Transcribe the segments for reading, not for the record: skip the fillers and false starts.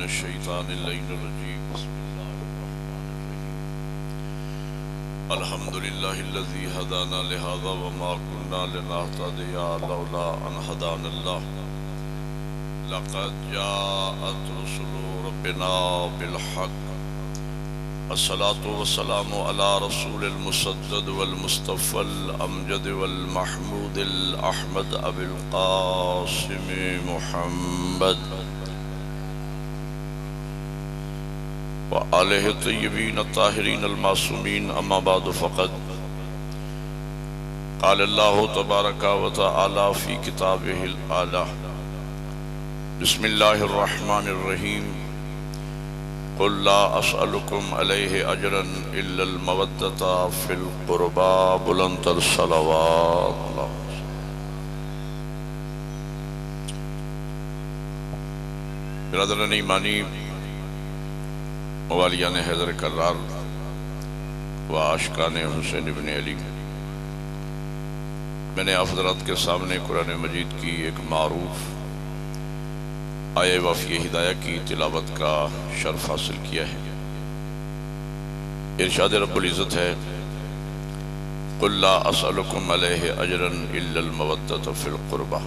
من الشیطان اللعین الرجیم بسم اللہ الرحمن الرحیم الحمد للہ الذی ہدانا لہذا وما كنا لنہتدی لولا ان ہدانا اللہ لقد جاءت رسل ربنا بالحق الصلاة والسلام على رسول المسدد والمصطفى الأمجد والمحمود الأحمد أبي القاسم محمد وآله الطيبين الطاهرين المعصومين أما بعد فقد قال الله تبارك وتعالى في كتابه الأعلى بسم الله الرحمن الرحيم قل لا أسألكم عليه أجرا إلا المودة في القربى بلند الصلوات الله برادران ایمانی موالیان حیدر کرار و عاشقان حسین ابن علی، میں نے آپ حضرات کے سامنے قرآن مجید کی ایک معروف آیہ وافی ہدایہ کی تلاوت کا شرف حاصل کیا ہے۔ ارشاد رب العزت ہے قل لا اسألکم علیہ اجرا الا المودۃ فی القربہ،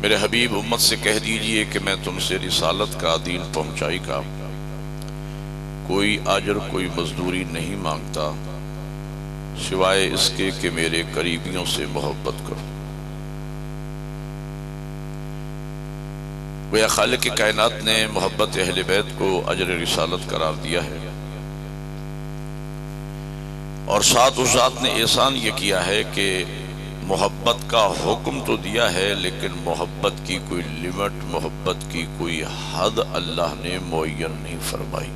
میرے حبیب امت سے کہہ دیجئے کہ میں تم سے رسالت کا دین پہنچائی کا کوئی اجر کوئی مزدوری نہیں مانگتا سوائے اس کے کہ میرے قریبیوں سے محبت کرو۔ وہ خالق کائنات نے محبت اہل بیت کو اجر رسالت قرار دیا ہے، اور ساتھ اس ذات نے احسان یہ کیا ہے کہ محبت کا حکم تو دیا ہے لیکن محبت کی کوئی لیمٹ، محبت کی کوئی حد اللہ نے معین نہیں فرمائی،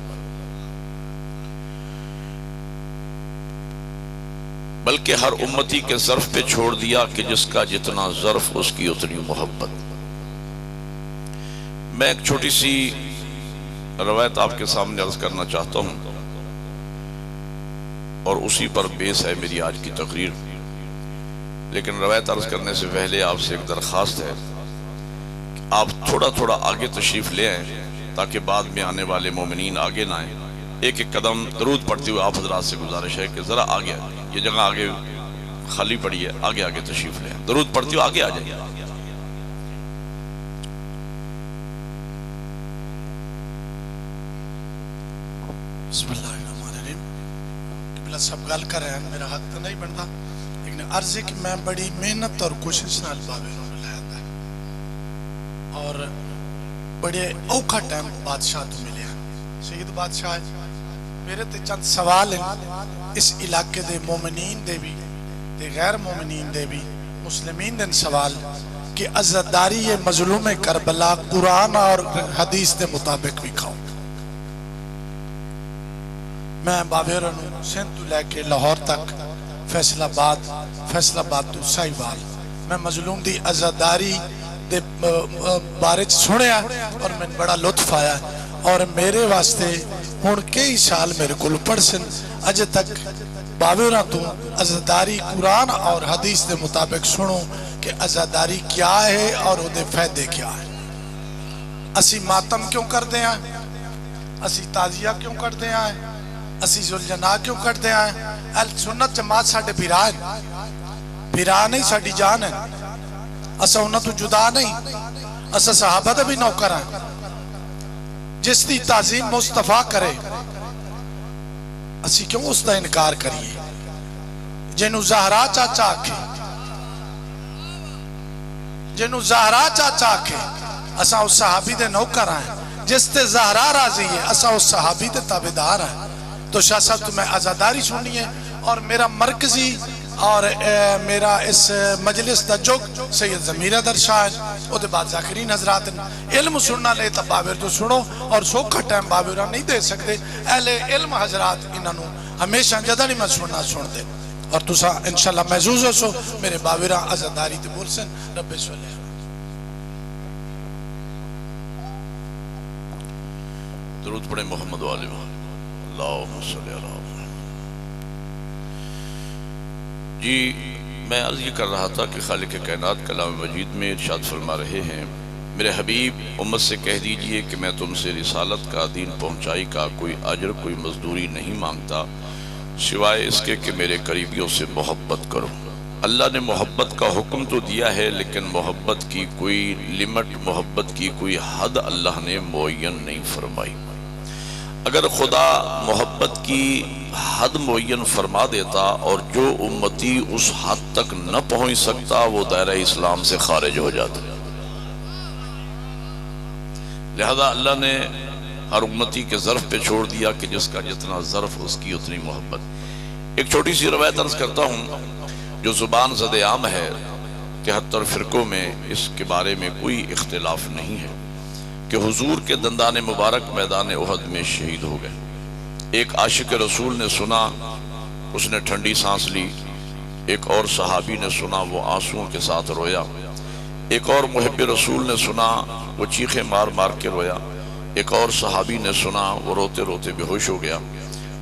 بلکہ ہر امتی کے ظرف پہ چھوڑ دیا کہ جس کا جتنا ظرف اس کی اتنی محبت۔ میں ایک چھوٹی سی روایت آپ کے سامنے عرض کرنا چاہتا ہوں اور اسی پر بیس ہے میری آج کی تقریر، لیکن روایت عرض کرنے سے پہلے آپ سے ایک درخواست ہے کہ آپ تھوڑا تھوڑا آگے تشریف لے آئیں تاکہ بعد میں آنے والے مومنین آگے نہ آئیں۔ ایک ایک قدم درود پڑھتے ہوئے آپ حضرات سے گزارش ہے کہ ذرا آگے آئیں، یہ جگہ آگے خالی پڑی ہے، آگے آگے تشریف لے آئیں، درود پڑھتے ہوئے آگے آ جائیں۔ بسم اللہ الرحمن الرحیم۔ قبلہ سب گل کر رہے ہیں، میرا حق تو نہیں بنتا، لیکن عرض ہے کہ میں بڑی محنت اور کوشش نال بابے نوں ملایا تھا اور بڑے اوکھا ٹائم بادشاہ تو ملے ہیں۔ سید بادشاہ میرے تے چند سوال ہیں اس علاقے دے مومنین دے بھی دے غیر مومنین دے بھی مسلمین دے سوال کہ عزتداری یہ مظلوم کربلا قرآن اور حدیث دے مطابق بھی کھاؤں۔ میں بابیرنوں سندھ تو لے کے لاہور تک، فیصل آباد تو سائیوال، میں مظلوم دی عزتداری دے بارے سنیا اور میں بڑا لطف آیا، اور میرے واسطے ہون کئی سال میرے کو پڑھ سن اجے تک بابیرہ تو عزتداری قرآن اور حدیث دے مطابق سنو کہ عزتداری کیا ہے اور وہ دے فائدے کیا ہے۔ اسی ماتم کیوں کر دیں آئے، اسی تعزیہ کیوں کر دیں آئے، اسی ذوالجناح کیوں کر دیں آئے۔ اہل سنت جماعت ساڑھے بھیران نہیں ساڑھی جان ہے، اسا انہاں تو جدا نہیں، اسا صحابہ دا بھی نوکر ہیں۔ جس دی تعظیم مصطفیٰ کرے اسی کیوں اس دا انکار کریے، جنہوں زہرا چاچا آکھے، جنہوں زہرا چاچا آکھے اسا اس صحابی دے نوکر ہیں۔ جس تے زہرا راضی ہے اسا اس صحابی دے تابعدار ہیں۔ تو شاہ صاحب تمہیں عزاداری سنی ہے، اور میرا مرکزی اور میرا اس مجلس دا جگ سید ضمیر در شاہ ہے، وہ دے بعد ذاکرین حضرات علم سننا لے تب بابر تو سنو، اور سوکھا ٹائم بابرہ نہیں دے سکتے، اہل علم حضرات انہوں ہمیشہ جدہ نہیں میں سننا سن دے، اور تسا انشاءاللہ محظوظ ہو سو میرے بابرہ عزاداری تے بول سن۔ رب صلی اللہ درود پڑھیں محمد و آل محمد، اللہم صلی اللہ علیہ وسلم۔ جی میں عرض یہ کر رہا تھا کہ خالق کائنات کلام مجید میں ارشاد فرما رہے ہیں میرے حبیب امت سے کہہ دیجئے کہ میں تم سے رسالت کا، دین پہنچائی کا کوئی اجر، کوئی مزدوری نہیں مانگتا، سوائے اس کے کہ میرے قریبیوں سے محبت کرو۔ اللہ نے محبت کا حکم تو دیا ہے، لیکن محبت کی کوئی لمٹ، محبت کی کوئی حد اللہ نے معین نہیں فرمائی۔ اگر خدا محبت کی حد معین فرما دیتا اور جو امتی اس حد تک نہ پہنچ سکتا وہ دائرہ اسلام سے خارج ہو جاتا، لہذا اللہ نے ہر امتی کے ظرف پہ چھوڑ دیا کہ جس کا جتنا ظرف اس کی اتنی محبت۔ ایک چھوٹی سی روایت عرض کرتا ہوں جو زبان زد عام ہے، 73 فرقوں میں اس کے بارے میں کوئی اختلاف نہیں ہے کہ حضور کے دندان مبارک میدان احد میں شہید ہو گئے۔ ایک عاشق رسول نے سنا، اس نے ٹھنڈی سانس لی۔ ایک اور صحابی نے سنا، وہ آنسوؤں کے ساتھ رویا۔ ایک اور محب رسول نے سنا، وہ چیخیں مار مار کے رویا۔ ایک اور صحابی نے سنا، وہ روتے روتے بے ہوش ہو گیا۔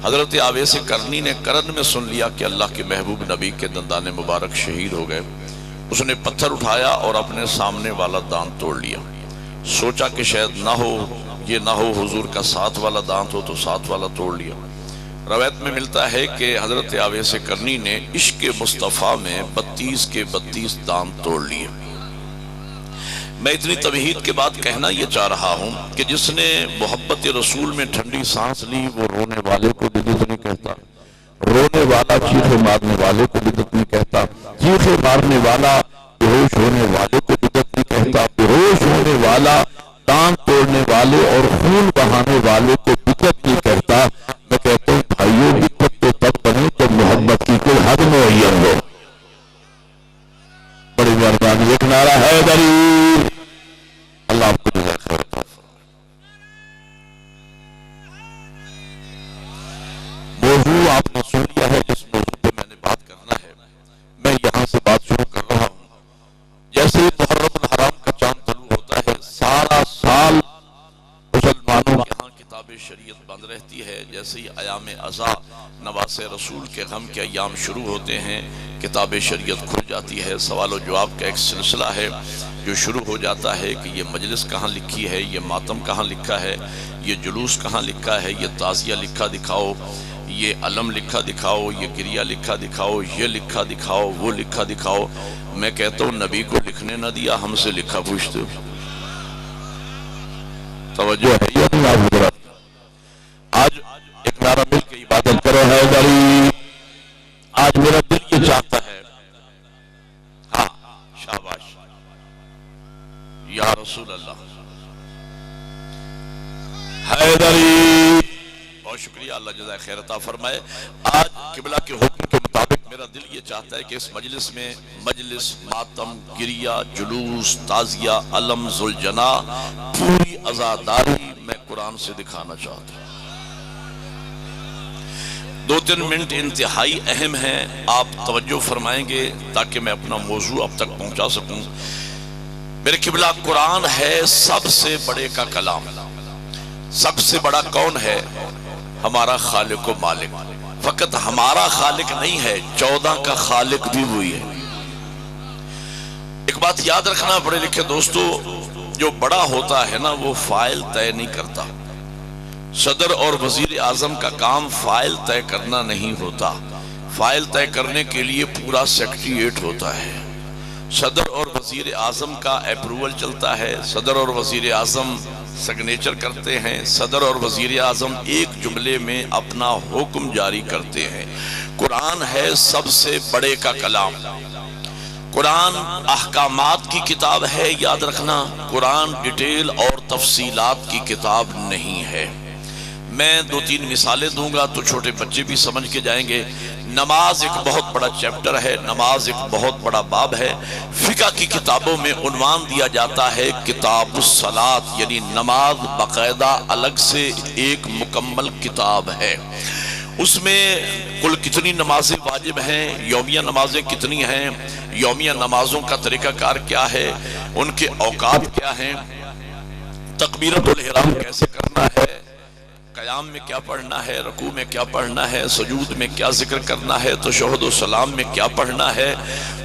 حضرت آویس کرنی نے کرن میں سن لیا کہ اللہ کے محبوب نبی کے دندان مبارک شہید ہو گئے۔ اس نے پتھر اٹھایا اور اپنے سامنے والا دانت توڑ لیا۔ سوچا کہ شاید نہ ہو، یہ نہ ہو حضور کا ساتھ والا دانت ہو، تو ساتھ والا توڑ لیا۔ روایت میں ملتا ہے کہ حضرت آویس کرنی نے عشق مصطفیٰ میں 32 کے 32 دانت توڑ لیے۔ میں اتنی تمہید کے بعد کہنا یہ چاہ رہا ہوں کہ جس نے محبت رسول میں ٹھنڈی سانس لی وہ رونے والے کو بدعت نہیں کہتا، رونے والا چیخے مارنے والے کو بدعت نہیں کہتا، چیخے مارنے والا بے ہوش ہونے والے کو بدعت نہیں کہتا، بے ہوش ہونے والا دانت توڑنے والے اور خون بہانے والے کو بدعت نہیں کہتا۔ میں کہتا ہوں بھائیوں، بدعت تو تب بنے جب محبت کی کوئی حد معین ہو۔ بڑی مہربانی، ایک نعرہ حیدری، اللہ آپ کو جزائے خیر عطا فرمائے۔ موضوع آپ نے سن لیا ہے، جس موضوع پہ میں نے بات کرنا ہے، میں یہاں سے بات شروع کر رہا ہوں۔ جیسے محرم الحرام کا چاند طلوع ہوتا ہے، سارا سال مسلمانوں کے ہاں کتاب شریعت بند رہتی ہے۔ جیسے ہی ایام عزا، نواز رسول کے غم کے ایام شروع ہوتے ہیں، کتاب شریعت کھل جاتی ہے۔ سوال و جواب کا ایک سلسلہ ہے جو شروع ہو جاتا ہے کہ یہ مجلس کہاں لکھی ہے، یہ ماتم کہاں لکھا ہے، یہ جلوس کہاں لکھا ہے، یہ تعزیہ لکھا دکھاؤ، یہ علم لکھا دکھاؤ، یہ گریہ لکھا دکھاؤ، یہ لکھا دکھاؤ، وہ لکھا دکھاؤ۔ میں کہتا ہوں نبی کو لکھنے نہ دیا، ہم سے لکھا پوچھتے ہو۔ توجہ ہے یا نہیں آپ حضرات؟ آج ایک نعرہ مل کے عبادت کرو حیدری۔ آج میرا دل یہ چاہتا ہے، ہاں شاباش یا رسول اللہ، حیدری، بہت شکریہ، اللہ جزائے خیر عطا فرمائے۔ آج قبلہ کے حکم کے مطابق میرا دل یہ چاہتا ہے کہ اس مجلس میں مجلس، ماتم، گریہ، جلوس، تعزیہ، علم، ذوالجنا، پوری عزاداری میں قرآن سے دکھانا چاہتا ہوں۔ 2-3 منٹ انتہائی اہم ہیں، آپ توجہ فرمائیں گے تاکہ میں اپنا موضوع اب تک پہنچا سکوں۔ میرے قبلہ، قرآن ہے سب سے بڑے کا کلام۔ سب سے بڑا کون ہے؟ ہمارا خالق و مالک۔ فقط ہمارا خالق نہیں ہے، 14 کا خالق بھی وہی ہے۔ ایک بات یاد رکھنا پڑے لکھے دوستو، جو بڑا ہوتا ہے نا وہ فائل طے نہیں کرتا۔ صدر اور وزیر اعظم کا کام فائل طے کرنا نہیں ہوتا، فائل طے کرنے کے لیے پورا سیکریٹریٹ ہوتا ہے۔ صدر اور وزیر اعظم کا اپروول چلتا ہے، صدر اور وزیر اعظم سگنیچر کرتے ہیں، صدر اور وزیر اعظم ایک جملے میں اپنا حکم جاری کرتے ہیں۔ قرآن ہے سب سے بڑے کا کلام۔ قرآن احکامات کی کتاب ہے، یاد رکھنا، قرآن ڈیٹیل اور تفصیلات کی کتاب نہیں ہے۔ میں 2-3 مثالیں دوں گا تو چھوٹے بچے بھی سمجھ کے جائیں گے۔ نماز ایک بہت بڑا چیپٹر ہے، نماز ایک بہت بڑا باب ہے۔ فقہ کی کتابوں میں عنوان دیا جاتا ہے کتاب الصلاۃ، یعنی نماز باقاعدہ الگ سے ایک مکمل کتاب ہے۔ اس میں کل کتنی نمازیں واجب ہیں، یومیہ نمازیں کتنی ہیں، یومیہ نمازوں کا طریقہ کار کیا ہے، ان کے اوقات کیا ہیں، تکبیرۃ الاحرام کیسے کرنا ہے، قیام میں کیا پڑھنا ہے، رکوع میں کیا پڑھنا ہے، سجود میں کیا ذکر کرنا ہے، تشہد و سلام میں کیا پڑھنا ہے،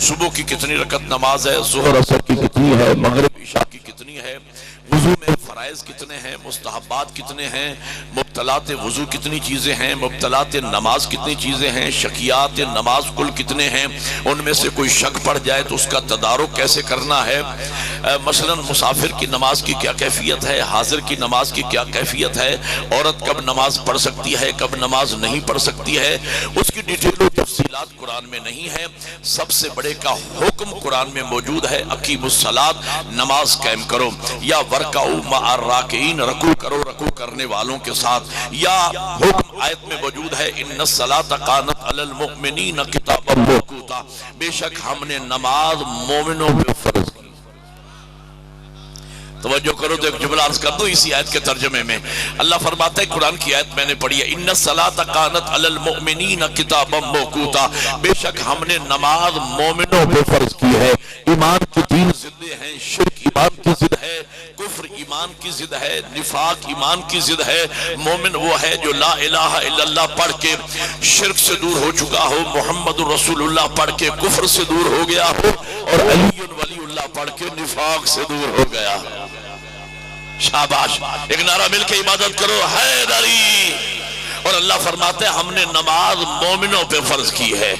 صبح کی کتنی رکعت نماز ہے، ظہر عصر کی کتنی ہے، مغرب عشاء کی کتنی کتنی ہے، وضو میں فرائض کتنے ہیں، مستحبات کتنے ہیں، مبطلات وضو کتنی چیزیں ہیں، مبطلات نماز کتنی چیزیں ہیں، شکیات نماز کل کتنے ہیں، ان میں سے کوئی شک پڑ جائے تو اس کا تدارک کیسے کرنا ہے، مثلا مسافر کی نماز کی کیا کیفیت ہے، حاضر کی نماز کی کیا کیفیت ہے، عورت کب نماز پڑھ سکتی ہے، کب نماز نہیں پڑھ سکتی ہے، اس کی ڈیٹیل و تفصیلات قرآن میں نہیں ہے۔ سب سے بڑے کا حکم قرآن میں موجود ہے، اقیموا الصلاۃ، نماز قائم کرو، یا ورکعوا مع الراکعین، رکوع کرو رکوع کرنے والوں کے ساتھ، یا حکم آیت میں موجود ہے ان الصلاۃ کانت علی المؤمنین کتابا موقوتا، بے شک ہم نے نماز مومنوں پہ فرض کی۔ توجہ کرو تو ایک جملہ عرض کر دو اسی آیت کے ترجمے میں۔ اللہ فرماتا ہے، قرآن کی آیت میں نے پڑھی ہے، ان الصلاۃ کانت علی المؤمنین کتابا موقوتا، بے شک ہم نے نماز مومنوں پہ فرض کی ہے۔ ایمان کی تین ضدیں ہیں، شرک ایمان کی ضد ہے، کفر ایمان کی ضد ہے، نفاق ایمان کی ضد ہے۔ مومن وہ ہے جو لا الہ الا اللہ پڑھ کے شرک سے دور ہو چکا ہو، محمد رسول اللہ پڑھ کے کفر سے دور ہو گیا ہو، اور علی ولی اللہ پڑھ کے نفاق سے دور ہو گیا ہو۔ شاباش، ایک نعرہ مل کے عبادت کرو، حیدری۔ اور اللہ فرماتے ہیں ہم نے نماز مومنوں پہ فرض کی ہے۔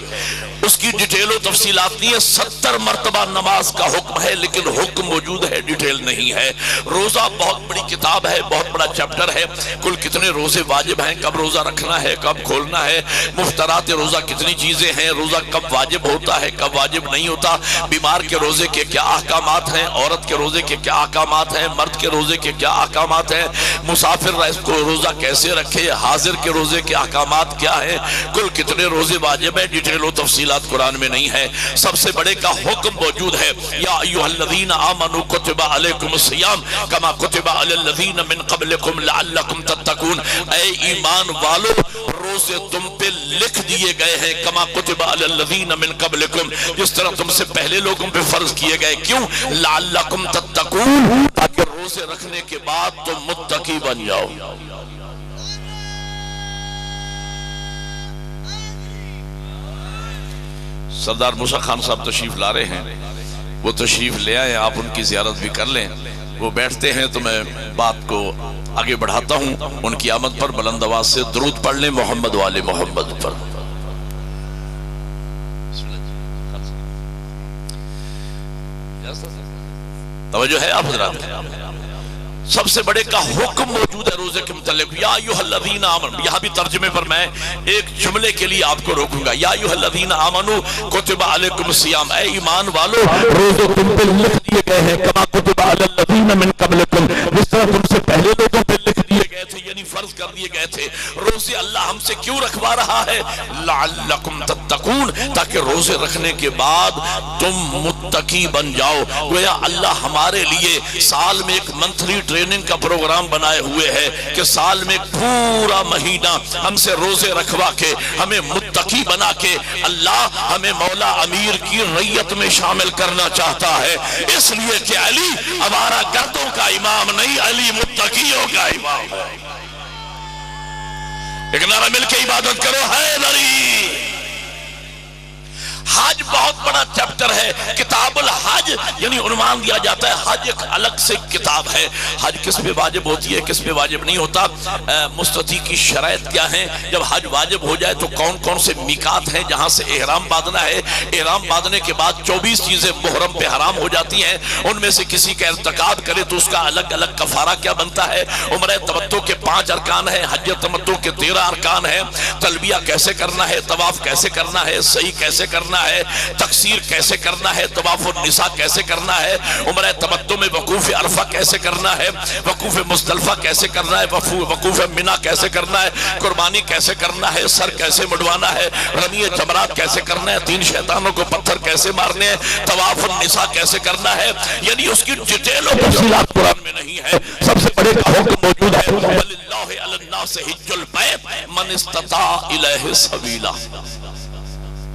اس کی ڈیٹیل و تفصیلات نہیں ہے، 70 مرتبہ نماز کا حکم ہے، لیکن حکم موجود ہے، ڈیٹیل نہیں ہے۔ روزہ بہت بڑی کتاب ہے، بہت بڑا چیپٹر ہے، کل کتنے روزے واجب ہیں، کب روزہ رکھنا ہے، کب کھولنا ہے، مفترات روزہ کتنی چیزیں ہیں، روزہ کب واجب ہوتا ہے، کب واجب نہیں ہوتا، بیمار کے روزے کے کیا احکامات ہیں، عورت کے روزے کے کیا احکامات ہیں، مرد کے روزے کے کیا احکامات ہیں، مسافر اس کو روزہ کیسے رکھے، حاضر کے روزے کے احکامات کیا ہیں، کل کتنے روزے واجب ہیں، ڈیٹیل و تفصیلات قرآن میں نہیں ہے۔ سب سے بڑے کا حکم موجود ہے، یا ایھا الذین آمنوا کتب علیکم الصیام کما کتب علی الذین من قبلکم لعلکم تتقون، اے ایمان والو روزے تم پہ لکھ دیے گئے ہیں، کما کتب علی الذین من قبلکم، جس طرح تم سے پہلے لوگوں پہ فرض کیے گئے، کیوں؟ لعلکم تتقون، تاکہ روزے رکھنے کے بعد تم متقی بن جاؤ۔ سردار موسیٰ خان صاحب تشریف لا رہے ہیں، وہ تشریف لے آئے، آپ ان کی زیارت بھی کر لیں۔ وہ بیٹھتے ہیں تو میں بات کو آگے بڑھاتا ہوں، ان کی آمد پر بلند آواز سے درود پڑھ لیں محمد والے محمد پر۔ توجہ ہے آپ حضرات؟ سب سے بڑے کا حکم موجود ہے روزے کے متعلق، یا ایھا الذین آمنوا، یہاں بھی ترجمے پر میں ایک جملے کے لیے آپ کو روکوں گا، یا ایھا الذین آمنوا کتب علیکم الصیام، اے ایمان والو روزے تم پہ لکھ دیے گئے ہیں، کما کتب علی الذین من قبلکم، جس طرح تم سے پہلے لوگوں پہ لکھ دیے گئے تھے، یعنی فرض کر دیے گئے تھے۔ روزے اللہ ہم سے کیوں رکھوا رہا ہے؟ لعلکم تتقون، تاکہ روزے رکھنے کے بعد تم متقی بن جاؤ۔ گویا اللہ ہمارے لیے سال میں ایک منتھلی ٹریننگ کا پروگرام بنائے ہوئے ہے کہ سال میں پورا مہینہ ہم سے روزے رکھوا کے ہمیں متقی بنا کے اللہ ہمیں مولا امیر کی ریت میں شامل کرنا چاہتا ہے، اس لیے کہ علی ہمارا گردوں کا امام نہیں، علی متقیوں کا امام ہے۔ ایک نعرہ مل کے عبادت کرو، حیدری۔ حج بہت بڑا چیپٹر ہے، کتاب الحج، یعنی عنوان دیا جاتا ہے، حج ایک الگ سے کتاب ہے۔ حج کس پہ واجب ہوتی ہے، کس پہ واجب نہیں ہوتا، مستطیع کی شرائط کیا ہیں، جب حج واجب ہو جائے تو کون کون سے میقات ہیں جہاں سے احرام باندھنا ہے، احرام باندھنے کے بعد 24 چیزیں محرم پہ حرام ہو جاتی ہیں، ان میں سے کسی کا ارتکاب کرے تو اس کا الگ الگ کفارہ کیا بنتا ہے، عمرہ تمتع کے 5 ارکان ہیں، حج تمتع کے 13 ارکان ہیں، تلبیہ کیسے کرنا ہے، طواف کیسے کرنا ہے، سعی کیسے کرنا ہے، تقصیر کیسے کرنا ہے، طواف النساء کیسے کرنا ہے، عمرہ تمتع میں وقوف عرفہ کیسے کرنا ہے، وقوف مزدلفہ کیسے کرنا ہے، وقوف منی کیسے کرنا ہے، قربانی کیسے کرنا ہے، سر کیسے مڈوانا ہے، رمی جمرات کیسے کرنا ہے، 3 شیطانوں کو پتھر کیسے مارنے ہیں، طواف النساء کیسے کرنا ہے، یعنی اس کی ڈیٹیل و تفصیلات قرآن میں نہیں ہے۔ سب سے بڑے کا حکم موجود ہے، وَلِلَّهِ عَلَى النَّاسِ حِجُّ الْبَيْتِ مَنِ اسْتَطَاعَ إِلَيْهِ سَبِيلًا۔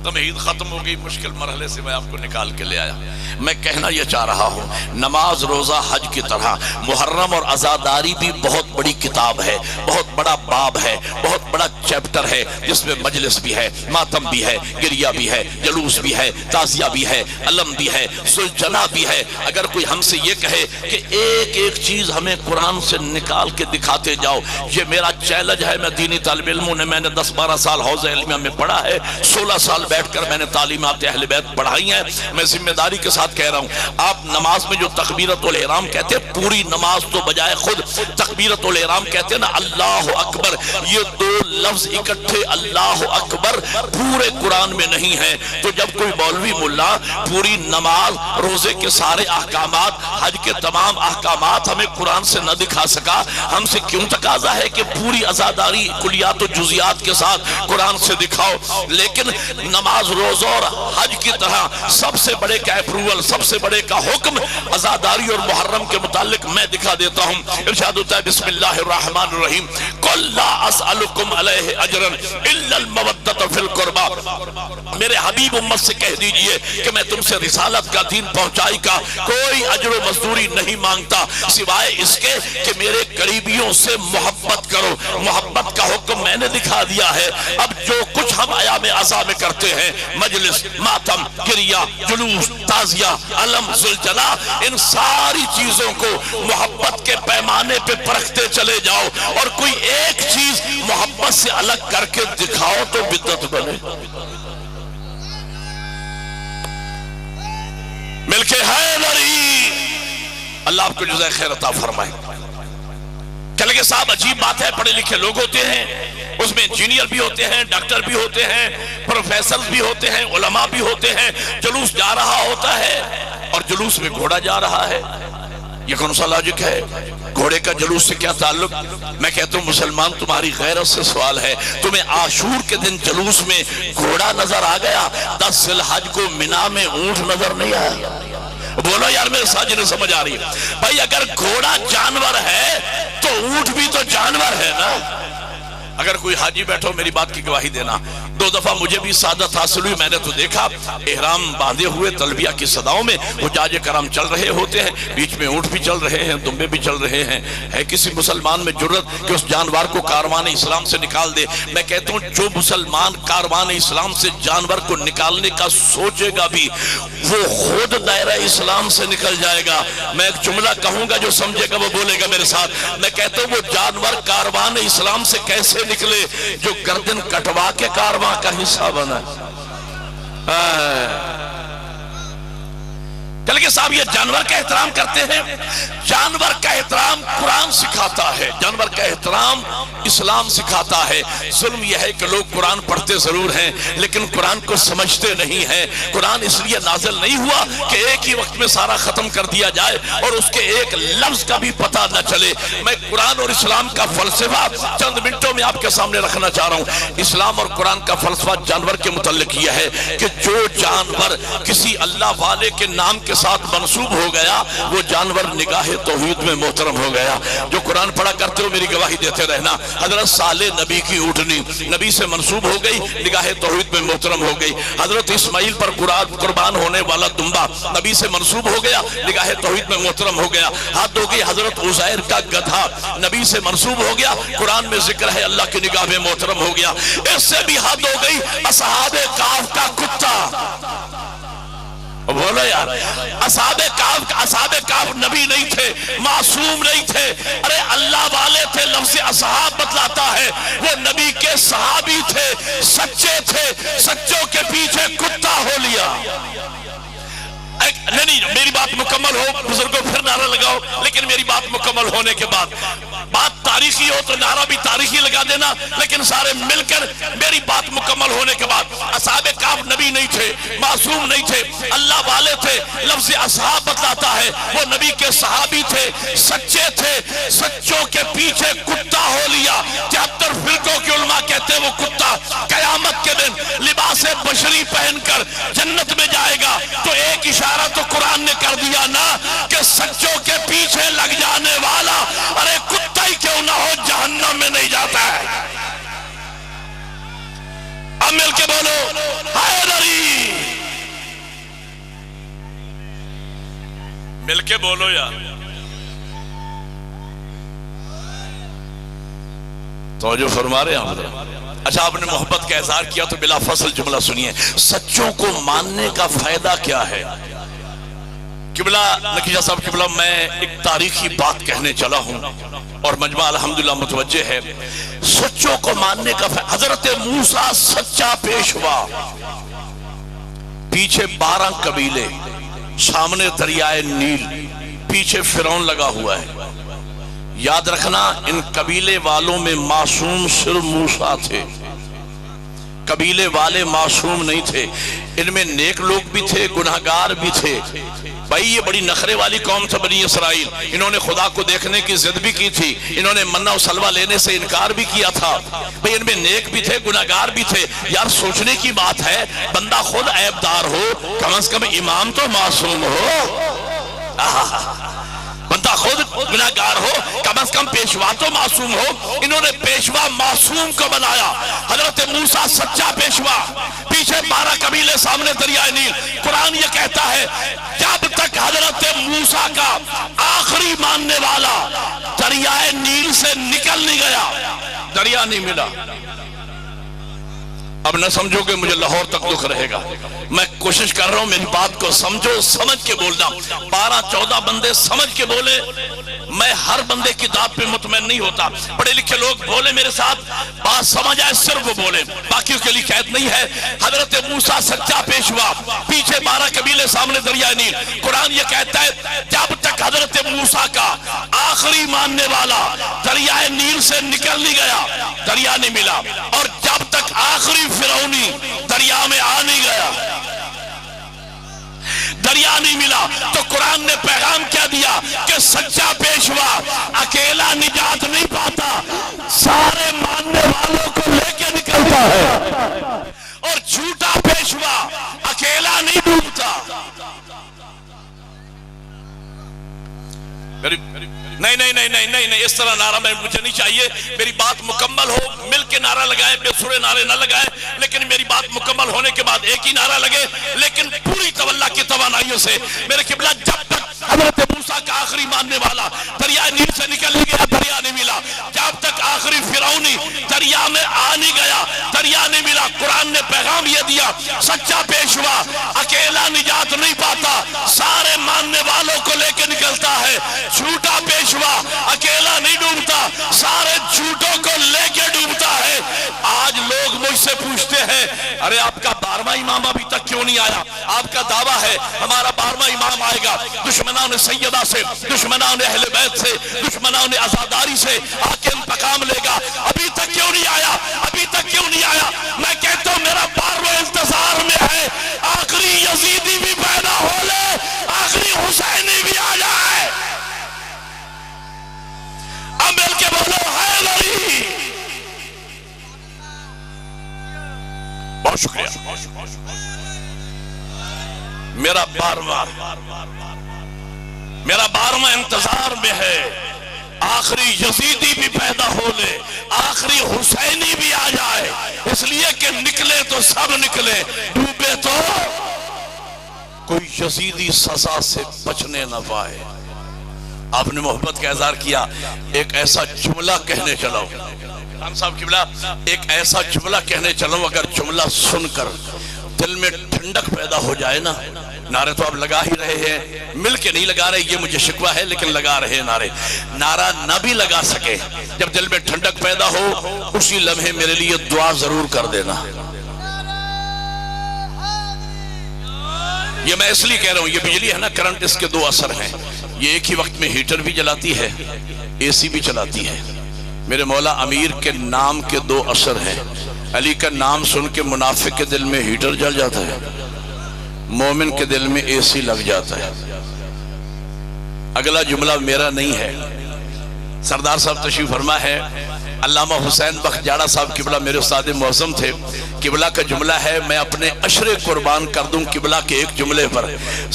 تمہید ختم ہو گئی، مشکل مرحلے سے میں آپ کو نکال کے لے آیا۔ میں کہنا یہ چاہ رہا ہوں، نماز روزہ حج کی طرح محرم اور عزاداری بھی بہت بڑی کتاب ہے، بہت بڑا باب ہے، بہت بڑا چیپٹر ہے، جس میں مجلس بھی ہے، ماتم بھی ہے، گریہ بھی ہے، جلوس بھی ہے، تعزیہ بھی ہے، علم بھی ہے، سلجنا بھی ہے۔ اگر کوئی ہم سے یہ کہے کہ ایک ایک چیز ہمیں قرآن سے نکال کے دکھاتے جاؤ، یہ میرا چیلنج ہے۔ میں دینی طالب علموں نے، میں نے 10-12 سال حوزہ علمیہ میں پڑھا ہے، 16 سال بیٹھ کر میں نے تعلیمات اہل بیت پڑھائی ہیں۔ میں ذمہ داری کے ساتھ کہہ رہا ہوں، آپ نماز میں جو تکبیرۃ الاحرام کہتے ہیں، پوری نماز تو بجائے خود تکبیرۃ الاحرام کہتے ہیں نا، اللہ اکبر، یہ دو لفظ اکٹھے اللہ اکبر پورے قرآن میں نہیں ہے۔ تو جب کوئی مولوی ملا پوری نماز، روزے کے سارے احکامات، حج کے تمام احکامات ہمیں قرآن سے نہ دکھا سکا، ہم سے کیوں تقاضا ہے کہ پوری عزاداری کلیات و جزیات کے ساتھ قرآن سے دکھاؤ؟ لیکن نماز، روزہ اور حج کی طرح سب سے بڑے کا اپروول، سب سے بڑے کا حکم عزاداری اور محرم کے متعلق میں دکھا دیتا ہوں۔ ارشاد ہوتا ہے بسم اللہ الرحمن الرحیم، قل لا اسألکم علیہ اجرا الا المودۃ فی القربى۔ میرے حبیب امت سے کہہ دیجئے کہ میں تم سے رسالت کا، دین پہنچائی کا کوئی اجر و مزدوری نہیں مانگتا، سوائے اس کے کہ میرے قریبیوں سے محبت کرو۔ محبت کا حکم میں نے دکھا دیا ہے۔ اب جو کچھ ہم ایام عزا میں کرتے ہیں، مجلس، ماتم، گریہ، جلوس، تعزیہ، علم، سلجنا، ان ساری چیزوں کو محبت کے پیمانے پہ پرکھتے چلے جاؤ، اور کوئی ایک چیز محبت سے الگ کر کے دکھاؤ تو بدعت بنے۔ مل کے حیدری، اللہ آپ کو جزائے خیر عطا فرمائے۔ کہ لگے صاحب عجیب بات ہے، پڑھے لکھے لوگ ہوتے ہیں، اس میں انجینئر بھی ہوتے ہیں، ڈاکٹر بھی ہوتے ہیں، پروفیسر بھی ہوتے ہیں، علماء بھی ہوتے ہیں، جلوس جا رہا ہوتا ہے اور جلوس میں گھوڑا جا رہا ہے۔ یہ کون سا لاجک ہے؟ گھوڑے کا جلوس سے کیا تعلق؟ میں کہتا ہوں مسلمان، تمہاری غیرت سے سوال ہے۔ تمہیں عاشور کے دن جلوس میں گھوڑا نظر آ گیا، 10 ذی الحج کو مینا میں اونٹ نظر نہیں آیا؟ بولو یار، میرے ساتھ نہیں سمجھ آ رہی ہے بھائی؟ اگر گھوڑا جانور ہے تو اونٹ بھی تو جانور ہے نا۔ اگر کوئی حاجی بیٹھو، میری بات کی گواہی دینا، 2 دفعہ مجھے بھی سعادت حاصل ہوئی۔ میں نے تو دیکھا احرام باندھے ہوئے تلبیہ کی صداؤں میں حجاج کرام چل رہے ہوتے ہیں، بیچ میں اونٹ بھی چل رہے ہیں، دمبے بھی چل رہے ہیں۔ ہے کسی مسلمان میں جرت کہ اس جانور کو کاروان اسلام سے نکال دے؟ میں کہتا ہوں جو مسلمان کاروان اسلام سے جانور کو نکالنے کا سوچے گا بھی، وہ خود دائرہ اسلام سے نکل جائے گا۔ میں ایک جملہ کہوں گا، جو سمجھے گا وہ بولے گا میرے ساتھ۔ میں کہتا ہوں وہ جانور کاروان اسلام سے کیسے نکلے جو گردن کٹوا کے کارواں کا حصہ بنا۔ چل کے صاحب یہ جانور کا احترام کرتے ہیں۔ جانور کا احترام قرآن سکھاتا ہے، جانور کا احترام اسلام سکھاتا ہے۔ ظلم یہ ہے کہ لوگ قرآن پڑھتے ضرور ہیں لیکن قرآن کو سمجھتے نہیں ہیں۔ قرآن اس لیے نازل نہیں ہوا کہ ایک ہی وقت میں سارا ختم کر دیا جائے اور اس کے ایک لفظ کا بھی پتہ نہ چلے۔ میں قرآن اور اسلام کا فلسفہ چند منٹوں میں آپ کے سامنے رکھنا چاہ رہا ہوں۔ اسلام اور قرآن کا فلسفہ جانور کے متعلق یہ ہے کہ جو جانور کسی اللہ والے کے نام کے ساتھ منسوب ہو گیا، وہ جانور نگاہ توحید میں محترم ہو گیا۔ جو قرآن پڑھا کرتے ہو میری گواہی دیتے رہنا۔ حضرت صالح نبی کی اونٹنی نبی سے منسوب ہو گئی، نگاہ توحید میں محترم ہو گئی۔ حضرت اسماعیل پر قربان ہونے والا دمبا نبی سے منسوب ہو گیا، نگاہ توحید میں محترم ہو گیا۔ حد ہو گئی حضرت عزیر کا گدھا نبی سے منسوب ہو گیا، قرآن میں ذکر ہے، اللہ کی نگاہ میں محترم ہو گیا۔ اس سے بھی حد ہو گئی اصحاب کہف کا کتا۔ بولو یار، اصحاب کہف نبی نہیں تھے، معصوم نہیں تھے، ارے اللہ والے تھے۔ لفظ اصحاب بتلاتا ہے وہ نبی کے صحابی تھے، سچے تھے، سچوں کے پیچھے کتا ہو لیا۔ نہیں میری بات مکمل ہو بزرگوں، پھر نعرہ لگاؤ، لیکن میری بات مکمل ہونے کے بعد، بات تاریخی ہو تو نعرہ بھی تاریخی لگا دینا، لیکن سارے مل کر میری بات مکمل ہونے کے بعد، اصحاب کہف نبی نہیں تھے، معصوم نہیں تھے، اللہ والے تھے۔ لفظ اصحاب بتلاتا ہے وہ نبی کے صحابی تھے، سچے تھے، سچوں کے پیچھے کتا ہو لیا۔ 73 فرقوں کے علماء کہتے ہیں وہ کتا قیامت کے دن لباس بشری پہن کر جنت میں جائے گا۔ تو ایک اشارہ تو قرآن نے کر دیا نا کہ سچوں کے پیچھے لگ جانے والا ارے کتا ہی کیوں نہ ہو جہنم میں نہیں جاتا ہے۔ اب مل کے بولو حیدر مل کے بولو یار. توجہ فرما رہے ہیں آپ. اچھا آپ نے محبت کا اظہار کیا تو بلا فصل جملہ سنیے. سچوں کو ماننے کا فائدہ کیا ہے؟ قبلہ نکیجہ صاحب قبلہ میں ایک تاریخی بات کہنے چلا ہوں اور مجمع الحمدللہ متوجہ ہے. سچوں کو ماننے کا فائدہ. حضرت موسیٰ سچا پیشوا، پیچھے 12 قبیلے، سامنے دریائے نیل، پیچھے فرعون لگا ہوا ہے. یاد رکھنا ان قبیلے والوں میں معصوم صرف موسیٰ تھے. قبیلے والے معصوم نہیں تھے. ان میں نیک لوگ بھی تھے، گناہگار بھی تھے. بھائی یہ بڑی نخرے والی قوم تھا بنی اسرائیل. انہوں نے خدا کو دیکھنے کی ضد بھی کی تھی، انہوں نے منہ و سلوہ لینے سے انکار بھی کیا تھا. بھائی ان میں نیک بھی تھے، گناہگار بھی تھے. یار سوچنے کی بات ہے، بندہ خود عیب دار ہو، کم از کم امام تو معصوم ہو. بندہ خود گناہگار ہو، کم از کم پیشوا تو معصوم ہو. انہوں نے پیشوا معصوم کو بنایا. حضرت موسیٰ سچا پیشوا، پیچھے 12 قبیلے، سامنے دریائے نیل. قرآن یہ کہتا ہے جب تک حضرت موسیٰ کا آخری ماننے والا دریائے نیل سے نکل نہیں گیا، دریا نہیں ملا. اب نہ سمجھو کہ مجھے لاہور تک دکھ رہے گا. میں کوشش کر رہا ہوں میری بات کو سمجھو، سمجھ کے بولنا. 12-14 بندے سمجھ کے بولے. میں ہر بندے کی داد پہ مطمئن نہیں ہوتا. پڑھے لکھے لوگ بولے میرے ساتھ، بات سمجھ آئے صرف وہ بولے، باقیوں کے لیے قید نہیں ہے. حضرت موسیٰ سچا پیشوا، پیچھے 12 قبیلے، سامنے دریائے نیل. قرآن یہ کہتا ہے جب تک حضرت موسیٰ کا آخری ماننے والا دریائے نیل سے نکل نہیں گیا، دریا نہیں ملا. اور جب تک آخری فرعونی دریا میں آ نہیں گیا، دریا نہیں ملا. تو قرآن نے پیغام کیا دیا کہ سچا پیشوا اکیلا نجات نہیں پاتا، سارے ماننے والوں کو لے کے نکلتا ہے. اور جھوٹا پیشوا اکیلا نہیں ڈوبتا. نہیں نہیں نہیں نہیں نہیں نہیں اس طرح نعرہ مجھے نہیں چاہیے. میری بات مکمل ہو، مل کے نعرہ لگائیں، بے سرے نعرے نہ لگائیں، لیکن میری بات مکمل ہونے کے بعد ایک ہی نعرہ لگے، لیکن پوری توجہ کی توانائیوں سے. میرے قبلہ جب تک حضرت موسیٰ کا آخری ماننے والا دریائے نیل سے نکل نہیں گیا، دریا نہیں ملا. جب تک آخری فرعونی دریا میں آ نہیں گیا، دریا نہیں ملا. قرآن نے پیغام یہ دیا سچا پیشوا اکیلا نجات نہیں پاتا، سارے ماننے والوں کو لے کے نکلتا ہے. جھوٹا پیشوا اکیلا نہیں ڈوبتا، سارے جھوٹوں کو لے کے ڈوبتا ہے. آج لوگ مجھ سے پوچھتے ہیں ارے آپ کا 12واں امام ابھی تک کیوں نہیں آیا؟ آپ کا دعویٰ ہے ہمارا 12واں امام آئے گا. دشمنان سیدہ سے، دشمنان اہل بیت سے، دشمنان عزاداری سے آ کے انتقام لے گا. ابھی تک کیوں نہیں آیا؟ ابھی تک کیوں نہیں آیا؟ میں کہتا ہوں میرا 12واں انتظار میں ہے. آخری یزیدی بھی پیدا ہو لے، آخری حسینی بھی آ جائے. اب مل کے بولو حیدری. بہت شکریہ. میرا 12واں انتظار میں ہے. آخری یزیدی بھی پیدا ہو لے، آخری حسینی بھی آ جائے. اس لیے کہ نکلے تو سب نکلے، ڈوبے تو کوئی یزیدی سزا سے بچنے نہ پائے. آپ نے محبت کا اظہار کیا. ایک ایسا جملہ کہنے چلاؤ خان صاحب قبلہ، ایک ایسا جملہ کہنے چلاؤ اگر جملہ سن کر دل میں ٹھنڈک پیدا ہو جائے نا. نعرے تو آپ لگا ہی رہے ہیں، مل کے نہیں لگا رہے، یہ مجھے شکوہ ہے، لیکن لگا رہے ہیں نعرے. نعرہ نہ بھی لگا سکے، جب دل میں ٹھنڈک پیدا ہو اسی لمحے میرے لیے دعا ضرور کر دینا. یہ میں اس لیے کہہ رہا ہوں، یہ بجلی ہے نا، کرنٹ، اس کے 2 اثر ہیں. یہ ایک ہی وقت میں ہیٹر بھی جلاتی ہے، اے سی بھی چلاتی ہے. میرے مولا امیر کے نام کے 2 اثر ہیں. علی کا نام سن کے منافق کے دل میں ہیٹر جل جاتا ہے، مومن کے دل میں اے سی لگ جاتا ہے. اگلا جملہ میرا نہیں ہے، سردار صاحب تشریف فرما ہے. علامہ حسین بخش جاڑا صاحب قبلہ میرے استاد معظم تھے. قبلہ کا جملہ ہے میں اپنے عشرے قربان کر دوں قبلہ کے ایک جملے پر.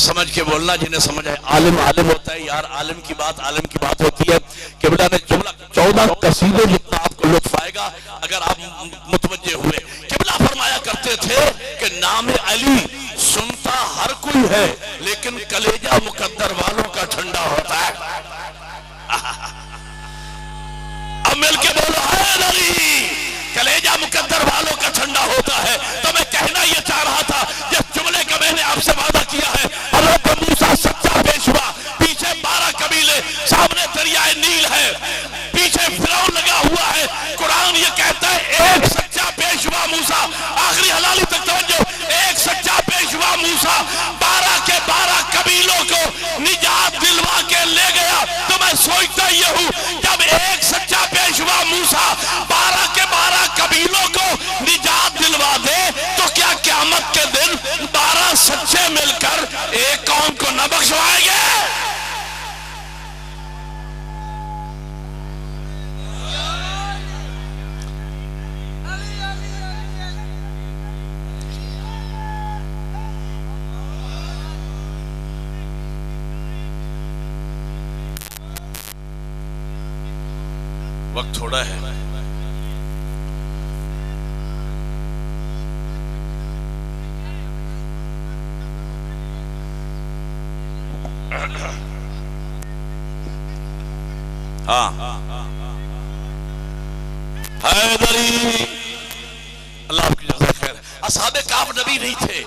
سمجھ کے بولنا، جنہیں سمجھ ہے. عالم عالم ہوتا ہے یار، عالم کی بات ہوتی ہے. قبلہ نے جملہ 14 قصیدے جتنا آپ کو لطف آئے گا اگر آپ متوجہ ہوئے. قبلہ فرمایا کرتے تھے کہ نام علی سنتا ہر کوئی ہے لیکن کلیجہ مقدر والوں کا کلیجہ مقدر والوں کا ٹھنڈا ہوتا ہے۔ تو میں کہنا یہ چاہ رہا تھا، جس جملے کا میں نے آپ سے وعدہ کیا ہے، حضرت موسیٰ سچا پیشوا، پیچھے 12 قبیلے، سامنے دریائے نیل ہے، پیچھے فرعون لگا ہوا ہے۔ قرآن یہ کہتا ہے ایک سچا پیشوا موسیٰ، آخری حلالی تک توجہ، ایک سچا پیشوا موسیٰ 12 کے 12 قبیلوں کو نجات دلوا کے لے گیا۔ تو میں سوچتا یہ ہوں، جب ایک سچا پیشوا موسیٰ 12 کے 12 قبیلوں کو نجات دلوا دے تو کیا قیامت کے دن 12 سچے مل کر ایک قوم کو نہ بخشوائیں گے؟ وقت تھوڑا ہے، ہاں حیدری، اللہ آپ کی جزا خیر۔ اصحاب کہف نبی نہیں تھے،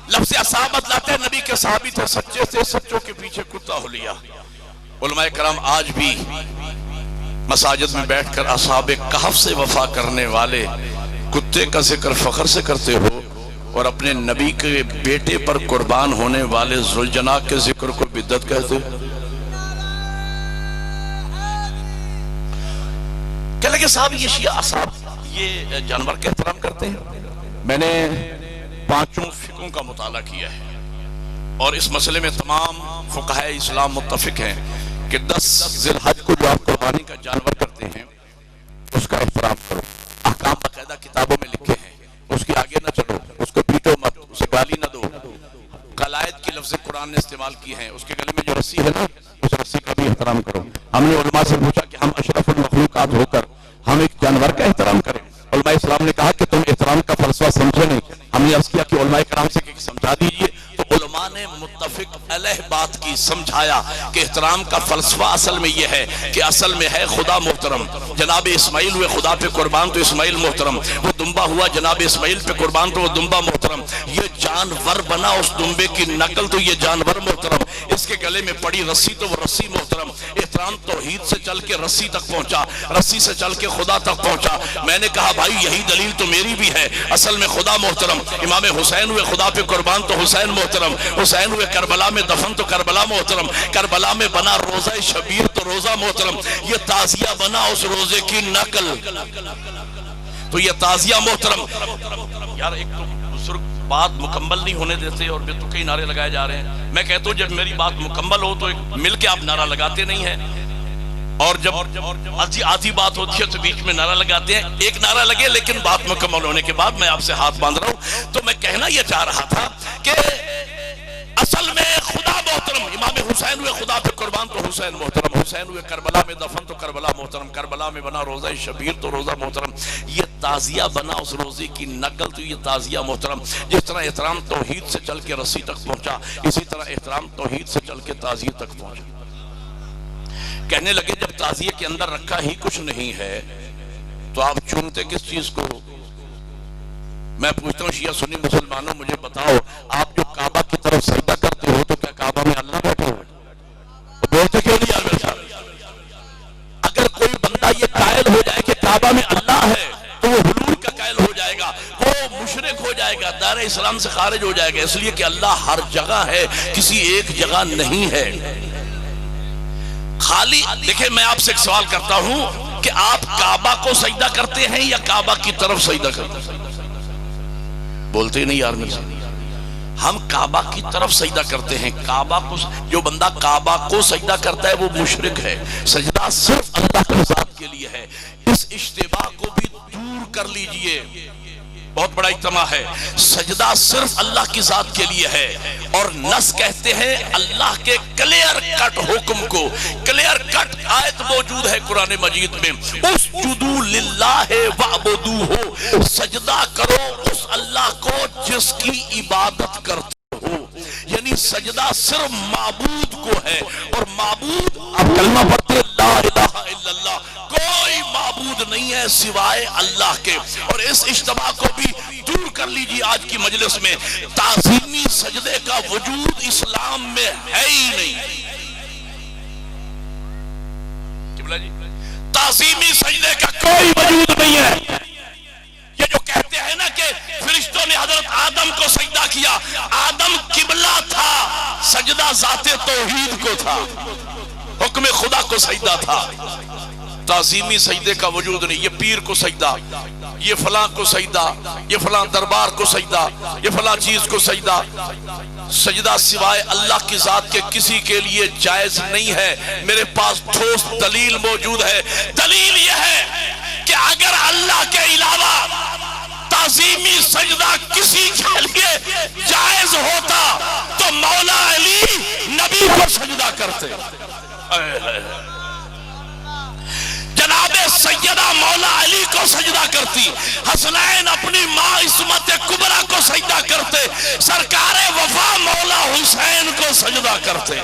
لفظ اصحابت لاتے نبی کے صحابی تھے، سچے تھے، سچوں کے پیچھے کتا ہو لیا۔ علماء کرام آج بھی مساجد میں بیٹھ کر اصحاب کہف سے وفا کرنے والے کتے کا ذکر فخر سے کرتے ہو، اور اپنے نبی کے بیٹے پر قربان ہونے والے ذوالجناح کے ذکر کو بدعت کہتے ہو۔ کہنے لگے صاحب یہ شیعہ اصحاب یہ جانور کا احترام کرتے ہیں۔ میں نے 5 فقہوں کا مطالعہ کیا ہے، اور اس مسئلے میں تمام فقہاء اسلام متفق ہیں کہ 10 ذی الحج کو جو آپ قربانی کا جانور کرتے ہیں اس کا احترام کرو۔ احکام باقاعدہ کتابوں میں لکھے ہیں، اس کے آگے نہ چلو، اس کو پیٹو مت، اسے گالی نہ دو۔ قلائد کی لفظ قرآن نے استعمال کی ہیں، اس کے گلے میں جو رسی ہے نا اس رسی کا بھی احترام کرو۔ ہم نے علماء سے پوچھا کہ ہم اشرف المخلوقات ہو کر ہم ایک جانور کا احترام کریں؟ علماء اسلام نے کہا کہ تم احترام کا فلسفہ سمجھے نہیں۔ ہم نے عرض کیا کہ علماء کرام سے سمجھا دیجئے، تو علماء نے متفق علیہ بات کی، سمجھایا کہ احترام کا فلسفہ اصل میں یہ ہے کہ اصل میں ہے خدا محترم، جناب اسماعیل ہوئے خدا پہ قربان تو اسماعیل محترم، وہ دمبا ہوا جناب اسماعیل پہ قربان تو وہ دمبا محترم، یہ جانور بنا اس دمبے کی نقل تو یہ جانور محترم، اس کے گلے میں پڑی رسی تو وہ رسی محترم۔ احترام توحید سے چل کے رسی تک پہنچا، رسی سے چل کے خدا تک پہنچا۔ میں نے کہا بھائی یہی دلیل تو میری بھی ہے، اصل میں خدا محترم، امام حسین ہوئے خدا پہ قربان تو حسین محترم، حسین ہوئے کربلا میں دفن تو کربلا محترم، کربلا میں بنا روزہ شبیر تو روزہ محترم، یہ تعزیہ بنا اس روزے کی نقل تو یہ تعزیہ محترم۔ یار ایک تو بزرگ بات مکمل نہیں ہونے دیتے اور بے تکئی نعرے لگائے جا رہے ہیں۔ میں کہتا ہوں جب میری بات مکمل ہو تو مل کے آپ نعرہ لگاتے نہیں ہیں، اور جب آدھی بات ہوتی ہے تو بیچ میں نعرہ لگاتے ہیں۔ ایک نعرہ لگے لیکن بات مکمل ہونے کے بعد میں آپ سے ہاتھ باندھ رہا ہوں۔ تو میں کہنا یہ چاہ رہا تھا کہ اصل میں خدا محترم، امام حسین ہوئے خدا پہ قربان تو حسین محترم، حسین ہوئے کربلا میں دفن تو کربلا محترم، کربلا میں بنا روزہ شبیر تو روزہ محترم، یہ تعزیہ بنا اس روزے کی نقل تو یہ تعزیہ محترم۔ جس طرح احترام توحید سے چل کے رسی تک پہنچا، اسی طرح احترام توحید سے چل کے تعزیہ تک پہنچا۔ کہنے لگے جب تعزیہ کے اندر رکھا ہی کچھ نہیں ہے تو آپ چونتے کس چیز کو؟ میں پوچھتا ہوں شیعہ سنی مسلمانوں مجھے بتاؤ، آپ جو کعبہ کی طرف سجدہ کرتے ہو تو کیا کعبہ میں اللہ بیٹھے ہوئے؟ بولتے کیوں نہیں یار میرے ساتھ؟ اگر کوئی بندہ یہ قائل ہو جائے کہ کعبہ میں اللہ ہے تو وہ حلول کا قائل ہو جائے گا، وہ مشرک ہو جائے گا، دائرہ اسلام سے خارج ہو جائے گا، اس لیے کہ اللہ ہر جگہ ہے، کسی ایک جگہ نہیں ہے۔ خالی دیکھیں میں آپ سے ایک سوال کرتا ہوں کہ آپ کعبہ کو سجدہ کرتے ہیں یا کعبہ کی طرف سجدہ کرتے ہیں؟ بولتے ہی نہیں یار میرے ساتھ۔ ہم کعبہ کی طرف سجدہ کرتے ہیں۔ کعبہ کو جو بندہ کعبہ کو سجدہ کرتا ہے وہ مشرک ہے۔ سجدہ صرف اللہ کی ذات کے لیے ہے۔ اس اشتباہ کو بھی دور کر لیجئے، بہت بڑا اجتماع ہے۔ سجدہ صرف اللہ کی ذات کے لیے ہے، اور نص کہتے ہیں اللہ کے کلیئر کٹ حکم کو، کلیئر کٹ آیت موجود ہے قرآن مجید میں، اسجدوا للہ وعبدوہ، سجدہ کرو اس اللہ کو جس کی عبادت کرتے ہو۔ یعنی سجدہ صرف معبود کو ہے، اور معبود اب کلمہ پڑھتے لا الہ الا اللہ، کوئی معبود نہیں ہے ہے سوائے اللہ کے. اور اس اشتباہ کو بھی دور کر لیجیے آج کی مجلس میں. تعظیمی سجدے کا وجود اسلام میں ہے ہی نہیں. تعظیمی سجدے کا کوئی وجود نہیں ہے. یہ جو کہتے ہیں نا کہ فرشتوں نے حضرت آدم کو سجدہ کیا، آدم قبلہ تھا، سجدہ ذات توحید کو تھا، حکم خدا کو سجدہ تھا. تعظیمی سجدے کا وجود نہیں. یہ پیر کو سجدہ، یہ فلاں کو سجدہ، یہ فلاں دربار کو سجدہ، یہ فلاں چیز کو سجدہ. سجدہ سوائے اللہ کی ذات کے کسی کے لیے جائز نہیں ہے. میرے پاس ٹھوس دلیل موجود ہے. دلیل یہ ہے کہ اگر اللہ کے علاوہ تعظیمی سجدہ کسی کے لیے جائز ہوتا تو مولا علی نبی کو سجدہ کرتے. جناب سیدہ مولا علی کو سجدہ کرتی، حسنین اپنی ماں عصمت کبریٰ کو سجدہ کرتے، سرکار وفا مولا حسین کو سجدہ کرتے.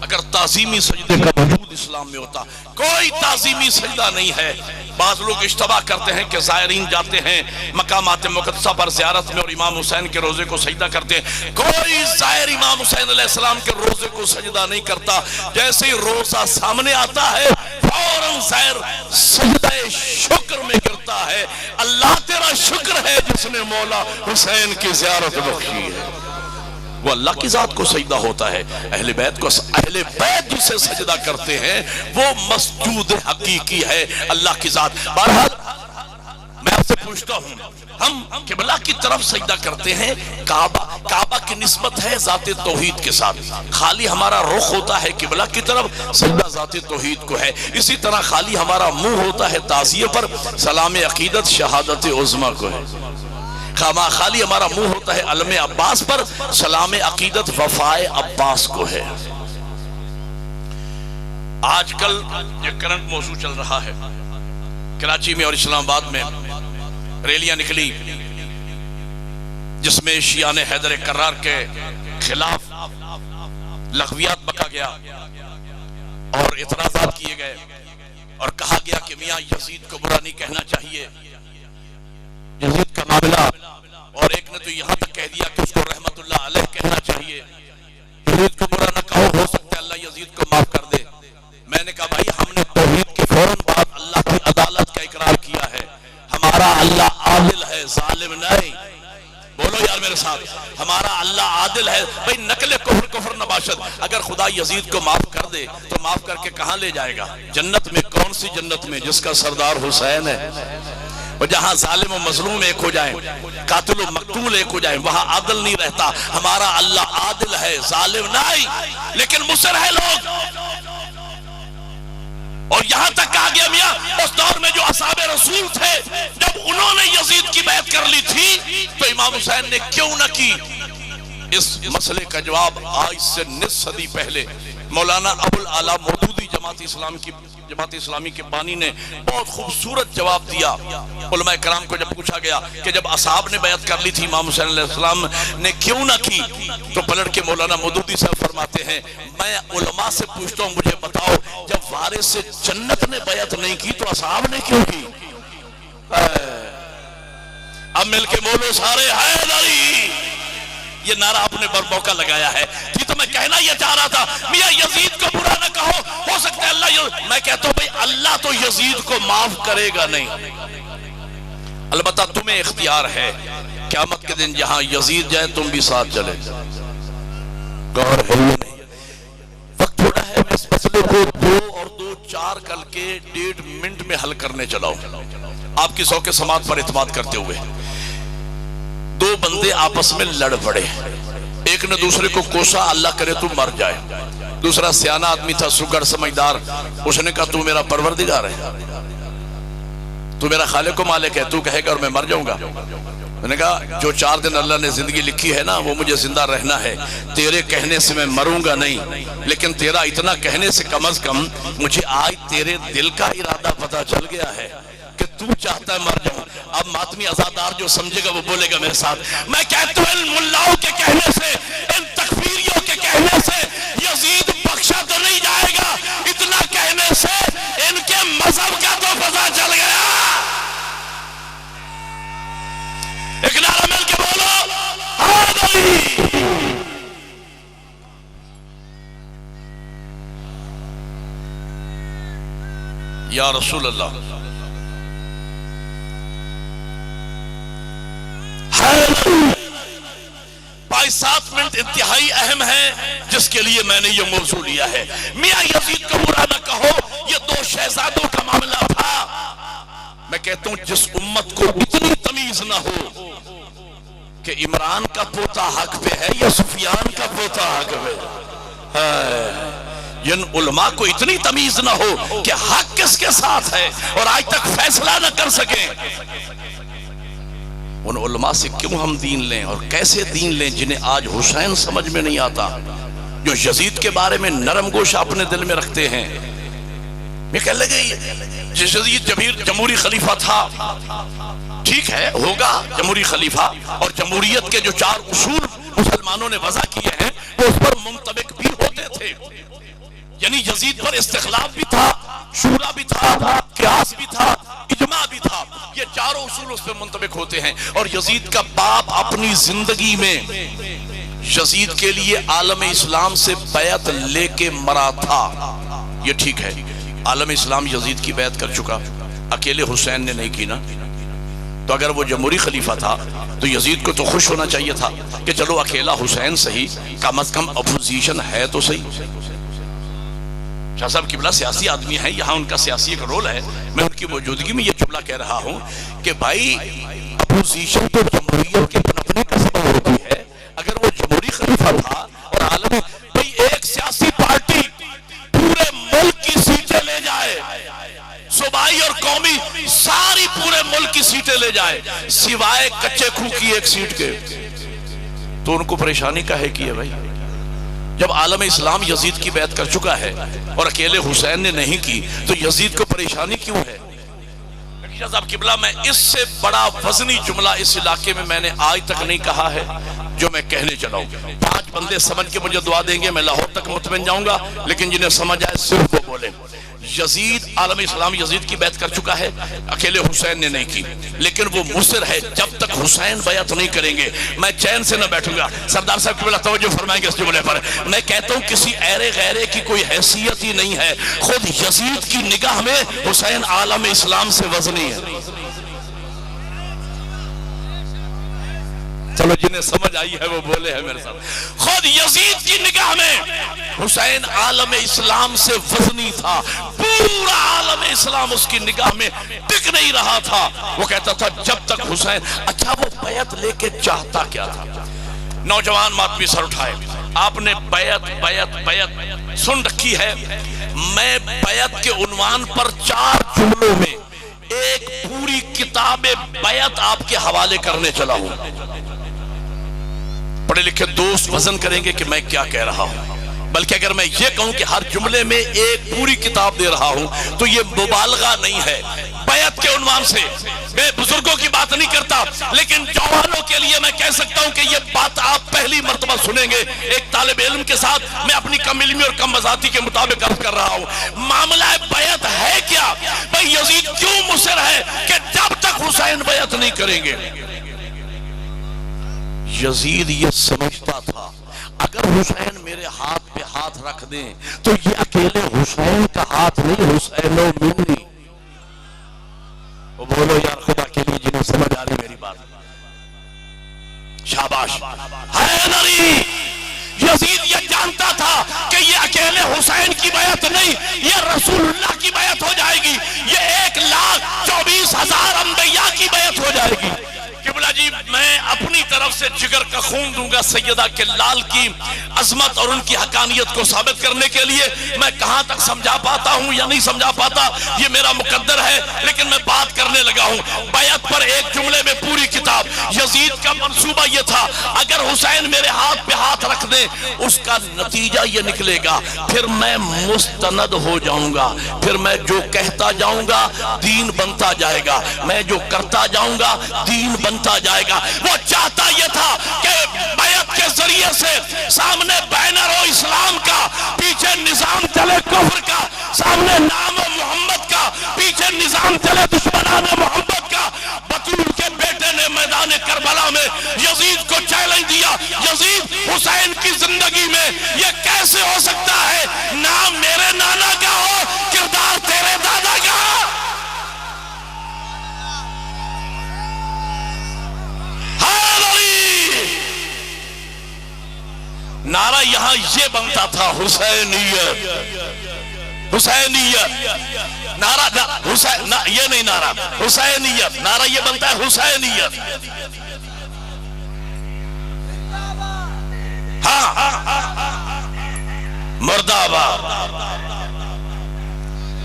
اگر تعظیمی سجدے کا وجود اسلام میں ہوتا. کوئی تعظیمی سجدہ نہیں ہے. بعض لوگ اشتباہ کرتے ہیں کہ زائرین جاتے ہیں مقامات مقدسہ پر زیارت میں اور امام حسین کے روزے کو سجدہ کرتے ہیں. کوئی زائر امام حسین علیہ السلام کے روزے کو سجدہ نہیں کرتا. جیسے ہی روزہ سامنے آتا ہے فوراً زائر سجدہ شکر میں کرتا ہے. اللہ تیرا شکر ہے جس نے مولا حسین کی زیارت بخشی ہے. وہ اللہ کی ذات کو سجدہ ہوتا ہے. اہل بیت جسے سجدہ کرتے ہیں وہ مسجود حقیقی ہے اللہ کی ذات. بہرحال میں آپ سے پوچھتا ہوں، ہم قبلہ کی طرف سجدہ کرتے ہیں. کعبہ کی نسبت ہے ذات توحید کے ساتھ. خالی ہمارا رخ ہوتا ہے قبلہ کی طرف، سجدہ ذات توحید کو ہے. اسی طرح خالی ہمارا منہ ہوتا ہے تعزیے پر، سلام عقیدت شہادت عظمیٰ کو ہے. خالی ہمارا منہ ہوتا ہے علم عباس پر، سلام عقیدت وفائے عباس کو ہے. آج کل یہ کرنٹ موضوع چل رہا ہے. کراچی میں اور اسلام آباد میں ریلیاں نکلی جس میں شیعان حیدر کرار کے خلاف لغویات بکا گیا اور اعتراضات کیے گئے اور کہا گیا کہ میاں یزید کو برا نہیں کہنا چاہیے، یزید کا معاملہ. اور ایک نے تو یہاں تک کہہ دیا کہ اس کو رحمت اللہ علیہ کہنا چاہیے، یزید کو برا نہ کہو، ہو سکتا ہے اللہ یزید کو معاف کر دے. میں نے کہا بھائی ہم نے توحید کے فوراً بعد اللہ کی عدالت کا اقرار کیا ہے. ہمارا اللہ عادل ہے، ظالم نہیں. بولو یار میرے ساتھ، ہمارا اللہ عادل ہے. بھائی نقل کفر نباشد. اگر خدا یزید کو معاف کر دے تو معاف کر کے کہاں لے جائے گا؟ جنت میں. کون سی جنت میں؟ جس کا سردار حسین ہے. اور جہاں ظالم و مظلوم ایک ہو جائیں، قاتل و مقتول ایک ہو جائیں، وہاں عادل نہیں رہتا. ہمارا اللہ عادل ہے، ظالم نہیں. لیکن مصر ہے لوگ. اور یہاں تک کہا گیا میاں اس دور میں جو اصحاب رسول تھے جب انہوں نے یزید کی بیعت کر لی تھی تو امام حسین نے کیوں نہ کی؟ اس مسئلے کا جواب آج سے نصف صدی پہلے مولانا ابوالعلا مودودی جماعت اسلامی کے بانی نے بہت خوبصورت جواب دیا. علماء کرام کو جب پوچھا گیا کہ جب اصحاب نے بیعت کر لی تھی امام حسین علیہ السلام نے کیوں نہ کی، تو پلٹ کے مولانا مودودی صاحب فرماتے ہیں میں علماء سے پوچھتا ہوں مجھے بتاؤ جب وارث جنت نے بیعت نہیں کی تو اصحاب نے کیوں کی؟ اب مل کے بولو سارے حیدری. یہ نعرہ اپنے پر موقع لگایا ہے. جی تو میں کہنا یہ چاہ رہا تھا میاں یزید کو برا نہ کہو، ہو سکتا ہے اللہ میں کہتا ہوں بھئی اللہ تو یزید کو معاف کرے گا نہیں. البتہ تمہیں اختیار ہے قیامت کے دن جہاں یزید جائے تم بھی ساتھ چلے. غور ہے یہ نہیں. وقت تھوڑا ہے، میں اس مسئلے کو 2 اور 2 4 کل کے 1.5 منٹ میں حل کرنے چلاؤں. آپ کی ذوق سماعت پر اعتماد کرتے ہوئے 2 بندے آپس میں لڑ پڑے. ایک نے دوسرے کو کوسا اللہ کرے تو مر جائے. دوسرا سیانہ آدمی تھا، سگڑ سمجھدار. اس نے کہا تو میرا پروردگار ہے، تو میرا خالق و مالک ہے، تو کہے گا اور میں مر جاؤں گا. میں نے کہا جو 4 دن اللہ نے زندگی لکھی ہے نا وہ مجھے زندہ رہنا ہے. تیرے کہنے سے میں مروں گا نہیں، لیکن تیرا اتنا کہنے سے کم از کم مجھے آج تیرے دل کا ارادہ پتا چل گیا ہے کہ تو چاہتا ہے مر جاؤں. اب ماتمی ازادار جو سمجھے گا وہ بولے گا میرے ساتھ. میں کہتا ہوں ان ملاؤں کے کہنے سے، ان تکفیریوں کے کہنے سے یزید بخشا تو نہیں جائے گا، اتنا کہنے سے ان کے مذہب کا تو پتا چل گیا یا رسول اللہ، بھائی 7 منٹ انتہائی اہم ہے جس کے لیے میں نے یہ موضوع لیا ہے۔ میاں یزید کو برا نہ کہو، یہ 2 شہزادوں کا معاملہ تھا۔ میں کہتا ہوں جس امت کو اتنی تمیز نہ ہو کہ عمران کا پوتا حق پہ ہے یا سفیان کا پوتا حق پہ ہے، جن علماء کو اتنی تمیز نہ ہو کہ حق کس کے ساتھ ہے اور آج تک فیصلہ نہ کر سکیں، ان علماء سے کیوں ہم دین لیں اور کیسے دین لیں جنہیں آج حسین سمجھ میں نہیں آتا، جو یزید کے بارے میں نرم گوش اپنے دل میں رکھتے ہیں۔ میں کہہ لگے یزید جمہوری خلیفہ تھا، ٹھیک ہے ہوگا جمہوری خلیفہ، اور جمہوریت کے جو 4 اصول مسلمانوں نے وضع کیے ہیں وہ اس پر منطبق بھی ہوتے تھے، یعنی یزید پر استخلاف بھی تھا، شورا بھی تھا، قیاس بھی تھا، اجماع بھی تھا، یہ 4 اصول اس پر منطبق ہوتے ہیں۔ اور یزید کا باپ اپنی زندگی میں یزید کے لیے عالم اسلام سے بیعت لے کے مرا تھا، یہ ٹھیک ہے، عالم اسلام یزید کی بیعت کر چکا، اکیلے حسین نے نہیں کی نا، تو اگر وہ جمہوری خلیفہ تھا تو یزید کو تو خوش ہونا چاہیے تھا کہ چلو اکیلا حسین صحیح، کم از کم اپوزیشن ہے تو صحیح۔ شاہ صاحب قبلہ سیاسی آدمی ہیں، یہاں ان کا سیاسی ایک رول ہے، میں ان کی موجودگی میں یہ جملہ کہہ رہا ہوں کہ بھائی اپوزیشن تو جمہوریت کے بننے کا سبب ہوتی ہے۔ اگر وہ جمہوری خلیفہ تھا اور عالمی بھئی ایک سیاسی پارٹی پورے ملک کی سیٹیں لے جائے، صوبائی اور قومی ساری پورے ملک کی سیٹیں لے جائے سوائے کچے کھو کی 1 سیٹ کے، تو ان کو پریشانی کاہے کی ہے بھائی؟ جب عالم اسلام یزید کی بیعت کر چکا ہے اور اکیلے حسین نے نہیں کی تو یزید کو پریشانی کیوں ہے؟ شاہ صاحب قبلہ میں اس سے بڑا وزنی جملہ اس علاقے میں نے آج تک نہیں کہا ہے جو میں کہنے چلا ہوں۔ 5 بندے سمجھ کے مجھے دعا دیں گے، میں لاہور تک مطمئن جاؤں گا، لیکن جنہیں سمجھ آئے صرف وہ بولیں۔ یزید عالم اسلام یزید کی بیعت کر چکا ہے، اکیلے حسین نے نہیں کی، لیکن وہ مصر ہے جب تک حسین بیعت نہیں کریں گے میں چین سے نہ بیٹھوں گا۔ سردار صاحب قبلہ توجہ فرمائیں گے اس جملے پر، میں کہتا ہوں کسی ایرے غیرے کی کوئی حیثیت ہی نہیں ہے، خود یزید کی نگاہ میں حسین عالم اسلام سے وزنی ہے۔ چلو جنہیں سمجھ آئی ہے وہ بولے ہیں میرے ساتھ، خود یزید کی نگاہ میں حسین عالم اسلام سے وزنی تھا، پورا عالم اسلام اس کی نگاہ میں ٹک نہیں رہا تھا۔ وہ کہتا تھا جب تک حسین، اچھا وہ بیعت لے کے چاہتا کیا تھا؟ نوجوان ماتمی سر اٹھائے، آپ نے بیعت سن رکھی ہے، میں بیعت کے عنوان پر 4 جملوں میں ایک پوری کتاب بیعت آپ کے حوالے کرنے چلا ہوں۔ پڑھے لکھے دوست وزن کریں گے کہ میں کیا کہہ رہا ہوں، بلکہ اگر میں یہ کہوں کہ ہر جملے میں ایک پوری کتاب دے رہا ہوں تو یہ مبالغہ نہیں ہے۔ بیعت کے عنوان سے میں بزرگوں کی بات نہیں کرتا، لیکن جوانوں کے لیے میں کہہ سکتا ہوں کہ یہ بات آپ پہلی مرتبہ سنیں گے ایک طالب علم کے ساتھ، میں اپنی کم علمی اور کم وضاحتی کے مطابق عرض کر رہا ہوں۔ معاملہ بیعت ہے کیا؟ بھئی یزید کیوں مصر ہے کہ جب تک حسین بیعت نہیں کریں گے؟ یزید یہ سمجھتا تھا اگر حسین میرے ہاتھ پہ ہاتھ رکھ دیں تو یہ اکیلے حسین کا ہاتھ نہیں، حسین و منی۔ وہ بولو یار خدا کے لیے جنہیں سمجھ آ رہی میری بات، شاباش۔ حیدری یزید یہ جانتا تھا کہ یہ اکیلے حسین کی بیعت نہیں، یہ رسول اللہ کی بیعت ہو جائے گی، یہ 1,24,000 انبیاء کی بیعت ہو جائے گی۔ قبلہ جی میں اپنی طرف سے جگر کا خون دوں گا سیدہ کے لال کی عظمت اور ان کی حقانیت کو ثابت کرنے کے لیے۔ میں کہاں تک سمجھا پاتا ہوں یا نہیں سمجھا پاتا یہ میرا مقدر ہے، لیکن میں بات کرنے لگا ہوں بیعت پر ایک جملے میں پوری کتاب۔ یزید کا منصوبہ یہ تھا اگر حسین میرے ہاتھ پہ ہاتھ رکھ دیں اس کا نتیجہ یہ نکلے گا پھر میں مستند ہو جاؤں گا، پھر میں جو کہتا جاؤں گا دین بنتا جائے گا، میں جو کرتا جاؤں گا دین بنتا جائے گا۔ وہ چاہتا یہ تھا کہ بیعت کے ذریعے سے سامنے بینر ہو اسلام کا، پیچھے نظام چلے کفر کا، سامنے نام محمد کا، پیچھے نظام چلے دشمنان محمد کا۔ بطول کے بیٹے نے میدان کربلا میں یزید کو چیلنج دیا، یزید حسین کی زندگی میں یہ کیسے ہو سکتا ہے نام میرے نانا کا ہو کردار تیرے دادا کا؟ یہاں یہ بنتا تھا حسینیت، حسینیت نعرہ حسین، یہ نہیں نعرہ حسینیت، نعرہ یہ بنتا ہے حسینیت. ہاں مرد آباد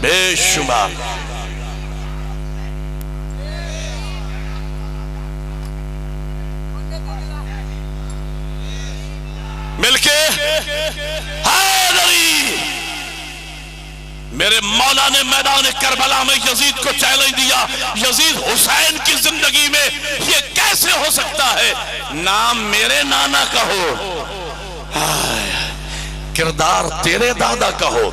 بے شمار. مل کے حیدری. میرے مولا نے میدان کربلا میں یزید کو چیلنج دیا، یزید حسین کی زندگی میں یہ کیسے ہو سکتا ہے؟ نام میرے نانا کا ہو، کردار تیرے دادا کا ہو،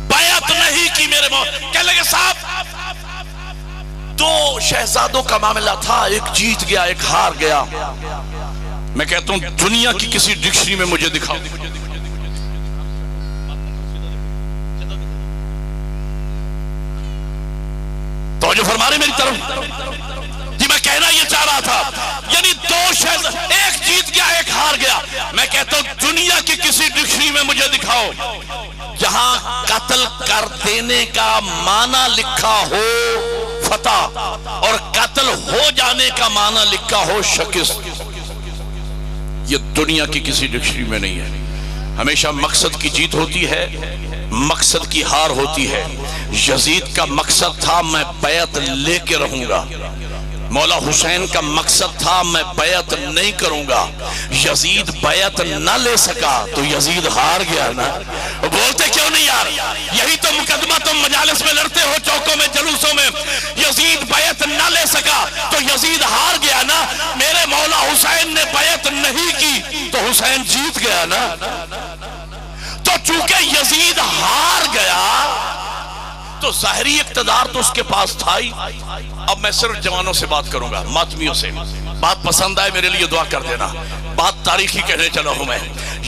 بیعت نہیں کی میرے مولا. کہنے لگے صاحب دو شہزادوں کا معاملہ تھا، ایک جیت گیا ایک ہار گیا. میں کہتا ہوں دنیا کی کسی ڈکشنری میں مجھے دکھاؤ. توجہ فرما رہے میری طرف جی؟ میں کہنا یہ چاہ رہا تھا یعنی دو شہزادے، ایک جیت گیا ایک ہار گیا. میں کہتا ہوں دنیا کی کسی ڈکشنری میں مجھے دکھاؤ جہاں قتل کر دینے کا معنی لکھا ہو فتح اور قتل ہو جانے کا معنی لکھا ہو شکست. یہ دنیا کی کسی ڈکشنری میں نہیں ہے. ہمیشہ مقصد کی جیت ہوتی ہے، مقصد کی ہار ہوتی ہے. یزید کا مقصد تھا میں بیعت لے کے رہوں گا، مولا حسین کا مقصد تھا میں بیعت نہیں کروں گا. یزید بیعت نہ لے سکا تو یزید ہار گیا نا. بولتے کیوں نہیں یار؟ یہی تو مقدمہ تم مجالس میں لڑتے ہو، چوکوں میں جلوسوں میں. یزید بیعت نہ لے سکا تو یزید ہار گیا نا. میرے مولا حسین نے بیعت نہیں کی تو حسین جیت گیا نا. تو چونکہ یزید ہار گیا تو ظاہری اقتدار تو اس کے پاس تھا ہی. اب میں صرف جوانوں سے بات کروں گا، ماتمیوں سے. بات پسند آئے میرے لیے دعا کر دینا. بات تاریخی کہنے چلا ہوں میں.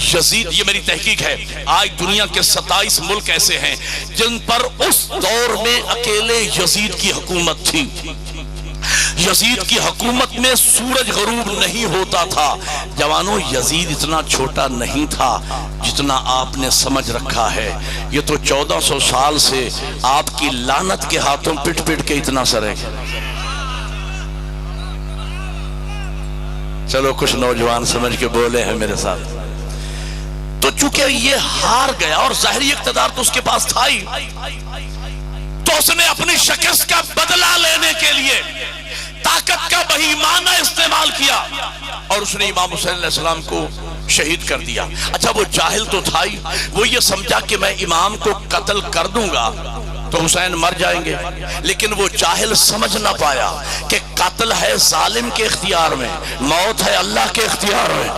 یزید، یہ میری تحقیق ہے، آج دنیا کے 27 ملک ایسے ہیں جن پر اس دور میں اکیلے یزید کی حکومت تھی. یزید کی حکومت میں سورج غروب نہیں ہوتا تھا. جوانوں یزید اتنا چھوٹا نہیں تھا جتنا آپ نے سمجھ رکھا ہے. یہ تو 1400 سال سے آپ کی لعنت کے ہاتھوں پٹ پٹ کے اتنا سر ہے. چلو کچھ نوجوان سمجھ کے بولے ہیں میرے ساتھ. تو چونکہ یہ ہار گیا اور ظاہری اقتدار تو اس کے پاس تھا ہی، تو اس نے اپنی شکست کا بدلہ لینے کے لیے طاقت کا بہیمانہ استعمال کیا اور اس نے امام حسین علیہ السلام کو شہید کر دیا. اچھا وہ جاہل تو تھا ہی، وہ یہ سمجھا کہ میں امام کو قتل کر دوں گا تو حسین مر جائیں گے. لیکن وہ جاہل سمجھ نہ پایا کہ قتل ہے ظالم کے اختیار میں، موت ہے اللہ کے اختیار میں.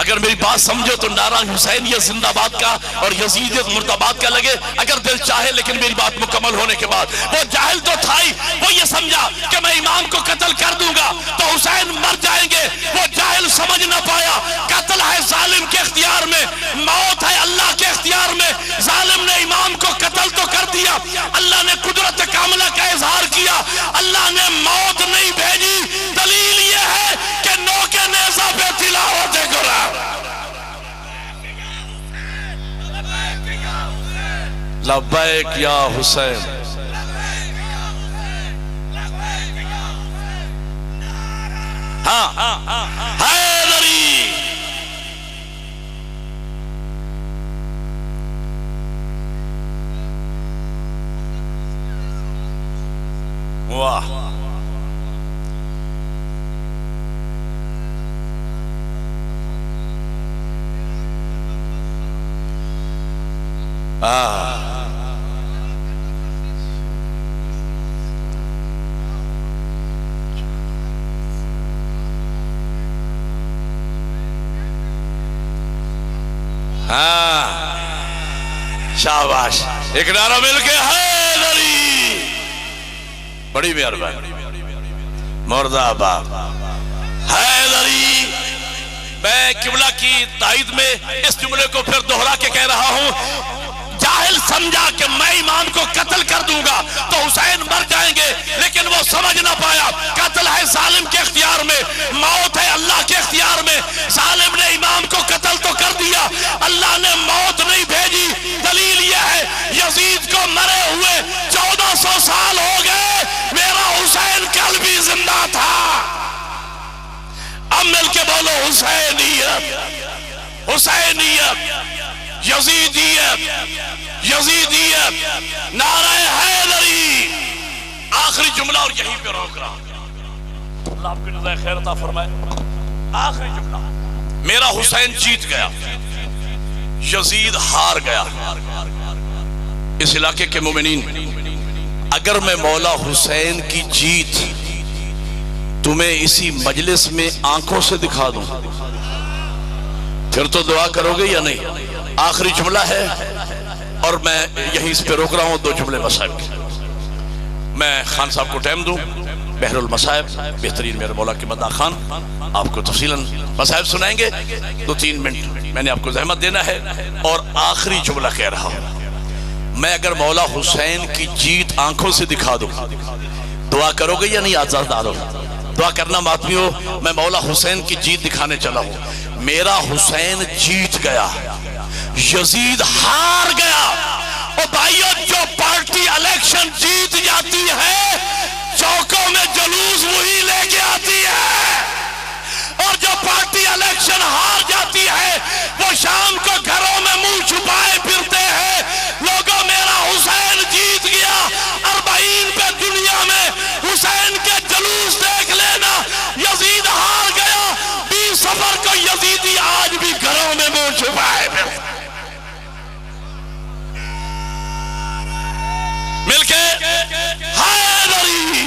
اگر میری بات سمجھو تو نعرہ حسینیت زندہ باد کا اور یزیدیت مرد آباد کا لگے اگر دل چاہے، لیکن میری بات مکمل ہونے کے بعد. وہ جاہل تو تھا ہی، وہ یہ سمجھا کہ میں امام کو قتل کر دوں گا تو حسین مر جائیں گے. وہ جاہل سمجھ نہ پایا قتل ہے ظالم کے اختیار میں، موت ہے اللہ کے اختیار میں. ظالم نے امام کو قتل تو کر دیا، اللہ نے قدرت کاملہ کا اظہار کیا، اللہ نے موت نہیں بھیجی. دلیل یہ ہے کہ نو کے نیزہ پہ تلاوت قرآن. لبیک یا حسین. ہاں حیدری. واہ شاباش. ایک نعرہ مل کے حیدری. بڑی مہربانی. مرد آباد حیدری. میں قبلہ کی تائید میں اس جملے کو پھر دوہرا کے کہہ رہا ہوں. جاہل سمجھا کہ میں امام کو قتل کر دوں گا تو حسین مر جائیں گے، لیکن وہ سمجھ نہ پایا قتل ہے ظالم کے اختیار میں، موت ہے اللہ کے اختیار میں۔ ظالم نے امام کو قتل تو کر دیا، اللہ نے موت نہیں بھیجی۔ دلیل یہ ہے یزید کو مرے ہوئے 1400 سال ہو گئے، میرا حسین کل بھی زندہ تھا۔ اب مل کے بولو حسینیت، حسینیت، یزیدیت، یزیدیت، نعرہ حیدری۔ آخری جملہ اور یہیں پہ روک رہا ہوں، اللہ آپ کی جزائے خیر عطا فرمائے۔ آخری جملہ، میرا حسین جیت گیا، یزید ہار گیا۔ اس علاقے کے مومنین، اگر میں مولا حسین کی جیت تمہیں اسی مجلس میں آنکھوں سے دکھا دوں پھر تو دعا کرو گے یا نہیں؟ آخری جملہ ہے اور میں یہیں اس پہ روک رہا ہوں۔ 2 جملے مصائب کے، میں خان صاحب کو ٹائم دوں، بحر المصائب بہترین میرے مولا کے مداح خان آپ کو تفصیلاً مصائب سنائیں گے۔ 2-3 منٹ میں نے آپ کو زحمت دینا ہے، اور آخری جملہ کہہ رہا ہوں، میں اگر مولا حسین کی جیت آنکھوں سے دکھا دوں دعا کرو گے یا نہیں؟ آزادارو دعا کرنا ماتمیو، میں مولا حسین کی جیت دکھانے چلا ہوں۔ میرا حسین جیت گیا، یزید ہار گیا۔ اور بھائیو، جو پارٹی الیکشن جیت جاتی ہے چوکوں میں جلوس وہی لے کے آتی ہے، اور جو پارٹی الیکشن ہار جاتی ہے وہ شام کو گھروں میں منہ چھپائے پھرتے ہیں۔ لوگوں، میرا حسین جیت گیا۔ 40 پہ دنیا میں حسین کے جلوس دیکھ لینا، یزید ہار گیا۔ 20 صفر کو یزیدی آج بھی گھروں میں منہ چھپائے پھرتے ہیں۔ مل کے حیدری،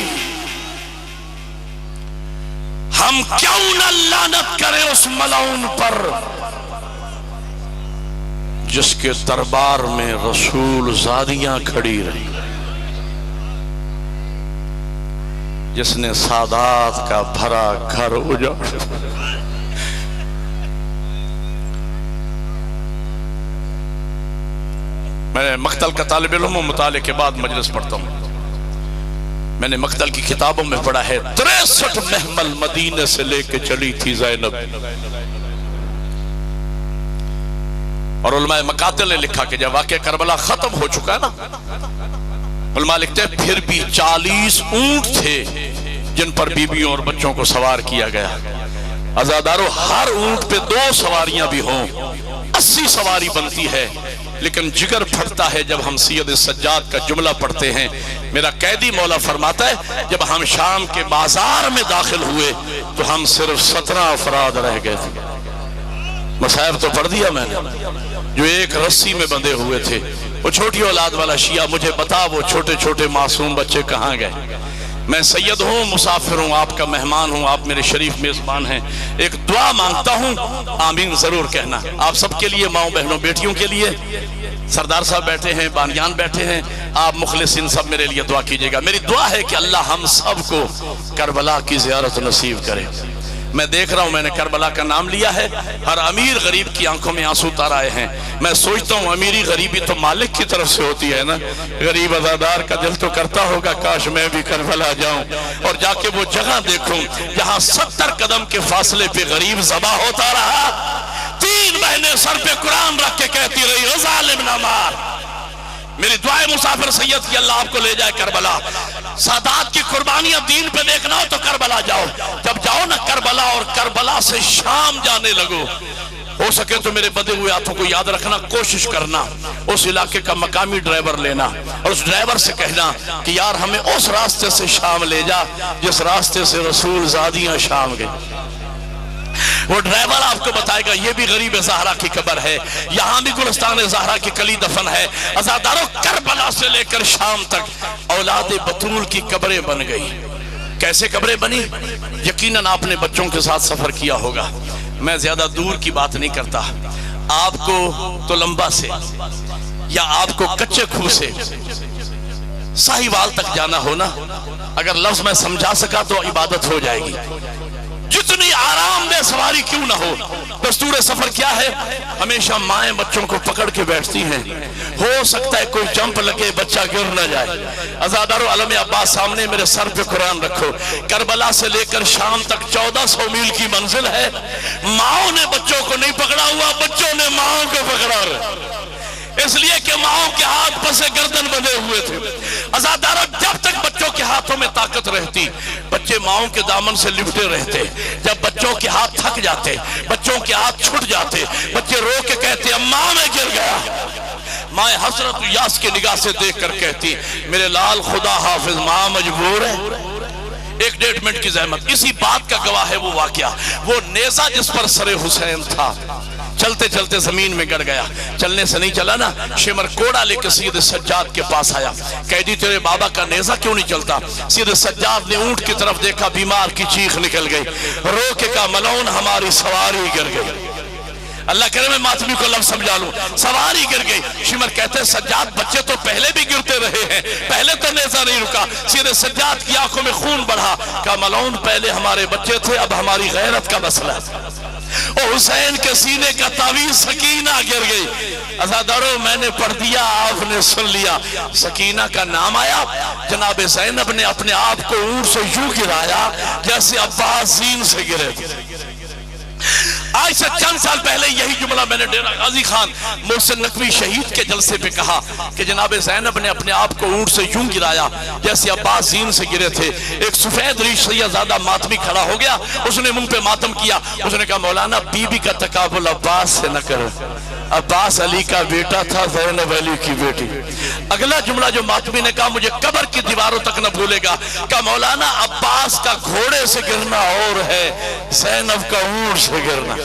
ہم کیوں نہ لعنت کریں اس ملعون پر جس کے دربار میں رسول زادیاں کھڑی رہی، جس نے سادات کا بھرا گھر اجاڑ۔ میں مقتل کا طالب علم ہوں، مطالعے کے بعد مجلس پڑھتا ہوں۔ میں نے مقتل کی کتابوں میں پڑھا ہے 63 محمل مدینے سے لے کے چلی تھی زینب، اور علماء مقاتل نے لکھا کہ جب واقعہ کربلا ختم ہو چکا ہے نا، علماء لکھتے ہیں پھر بھی 40 اونٹ تھے جن پر بیویوں اور بچوں کو سوار کیا گیا۔ عزادارو، ہر اونٹ پہ 2 سواریاں بھی ہوں 80 سواری بنتی ہے، لیکن جگر پھٹتا ہے جب ہم سید سجاد کا جملہ پڑھتے ہیں۔ میرا قیدی مولا فرماتا ہے جب ہم شام کے بازار میں داخل ہوئے تو ہم صرف 17 افراد رہ گئے تھے۔ مصائب تو پڑھ دیا میں نے، جو ایک رسی میں بندھے ہوئے تھے۔ وہ چھوٹی اولاد والا شیعہ مجھے بتا وہ چھوٹے چھوٹے معصوم بچے کہاں گئے؟ میں سید ہوں، مسافر ہوں، آپ کا مہمان ہوں، آپ میرے شریف میزبان ہیں۔ ایک دعا مانگتا ہوں، آمین ضرور کہنا۔ آپ سب کے لیے، ماؤں بہنوں بیٹیوں کے لیے، سردار صاحب بیٹھے ہیں، بانیان بیٹھے ہیں، آپ مخلصین سب میرے لیے دعا کیجئے گا۔ میری دعا ہے کہ اللہ ہم سب کو کربلا کی زیارت نصیب کرے۔ میں دیکھ رہا ہوں، میں نے کربلا کا نام لیا ہے، ہر امیر غریب کی آنکھوں میں آنسو تار آئے ہیں۔ میں سوچتا ہوں امیری غریبی تو مالک کی طرف سے ہوتی ہے نا، غریب عزادار کا دل تو کرتا ہوگا کاش میں بھی کربلا جاؤں اور جا کے وہ جگہ دیکھوں جہاں 70 قدم کے فاصلے پہ غریب ذبح ہوتا رہا، 3 مہینے سر پہ قرآن رکھ کے کہتی رہی ظالم نہ مار۔ میری دعائے مسافر سید کی اللہ آپ کو لے جائے کربلا۔ سادات کی قربانیاں دین پہ دیکھنا ہو تو کربلا جاؤ، جب جاؤ نا کربلا اور کربلا سے شام جانے لگو، ہو سکے تو میرے بدے ہوئے ہاتھوں کو یاد رکھنا، کوشش کرنا اس علاقے کا مقامی ڈرائیور لینا اور اس ڈرائیور سے کہنا کہ یار ہمیں اس راستے سے شام لے جا جس راستے سے رسول زادیاں شام گئے۔ وہ ڈرائیور آپ کو بتائے گا یہ بھی غریب زہرا کی قبر ہے، یہاں بھی گلستان زہرا کی کلی دفن ہے۔ عزادارو، کربلا سے لے کر شام تک اولاد بطول کی قبریں بن گئی۔ کیسے قبریں بنی؟ یقیناً آپ نے بچوں کے ساتھ سفر کیا ہوگا، میں زیادہ دور کی بات نہیں کرتا۔ آپ کو تو لمبا سے یا آپ کو کچے کھو سے ساہیوال تک جانا ہونا، اگر لفظ میں سمجھا سکا تو عبادت ہو جائے گی۔ جتنی آرام دہ سواری کیوں نہ ہو، دستور سفر کیا ہے؟ ہمیشہ مائیں بچوں کو پکڑ کے بیٹھتی ہیں، ہو سکتا ہے کوئی جمپ لگے بچہ گر نہ جائے۔ عزادارو علم عباس سامنے میرے سر پہ قرآن رکھو، کربلا سے لے کر شام تک 1400 میل کی منزل ہے، ماؤں نے بچوں کو نہیں پکڑا ہوا، بچوں نے ماؤں کو پکڑا رہا، اس لیے کہ ماؤں کے ہاتھ پسے گردن بندھے ہوئے تھے۔ عزادارو جب تک بچوں کے ہاتھوں میں طاقت رہتی، بچے ماؤں کے دامن سے لپٹے رہتے، جب بچوں کے ہاتھ تھک جاتے، بچوں کے ہاتھ چھٹ جاتے، بچے رو کے کہتے اماں میں گر گیا، ماں حسرت یاس کی نگاہ سے دیکھ کر کہتی میرے لال خدا حافظ ماں مجبور ہے۔ 1.5 منٹ کی زحمت، اسی بات کا گواہ ہے وہ واقعہ، وہ نیزہ جس پر سر حسین تھا، چلتے چلتے زمین میں گڑ گیا، چلنے سے نہیں چلا نا، شمر کوڑا لے کے سید سجاد کے پاس آیا، قیدی تیرے بابا کا نیزہ کیوں نہیں چلتا؟ سید سجاد نے اونٹ کی طرف دیکھا، بیمار کی چیخ نکل گئی، رو کے کہا ملعون ہماری سواری گر گئی۔ اللہ کرے میں ماتمی کو لفظ سمجھا لوں، سواری گر گئی۔ شمر کہتے ہیں سجاد بچے تو پہلے بھی گرتے رہے ہیں، پہلے تو نیزہ نہیں رکا۔ سید سجاد کی آنکھوں میں خون بڑھا، کہا ملعون پہلے ہمارے بچے تھے، اب ہماری غیرت کا مسئلہ ہے۔ اور حسین کے سینے کا تعویذ سکینہ گر گئی۔ عزادارو میں نے پڑھ دیا، آپ نے سن لیا، سکینہ کا نام آیا، جناب زینب نے اپنے آپ کو اونٹ سے یوں گرایا جیسے عباس زین سے گرے تھے۔ آج سے چند سال پہلے یہی جملہ میں نے ڈیرہ غازی خان محسن نقوی شہید کے جلسے پہ کہا کہ جناب زینب نے اپنے آپ کو اونٹ سے یوں گرایا جیسے عباس زین سے گرے تھے۔ ایک سفید ریش سیدزادہ ماتمی کھڑا ہو گیا، اس نے منہ پہ ماتم کیا، اس نے کہا مولانا بی بی کا تقابل عباس سے نہ کرو، عباس علی کا بیٹا تھا، زینب علی کی بیٹی۔ اگلا جملہ جو ماتمی نے کہا مجھے قبر کی دیواروں تک نہ بھولے گا، کہ مولانا عباس کا گھوڑے سے گرنا اور ہے، زینب کا اونٹ سے گرنا۔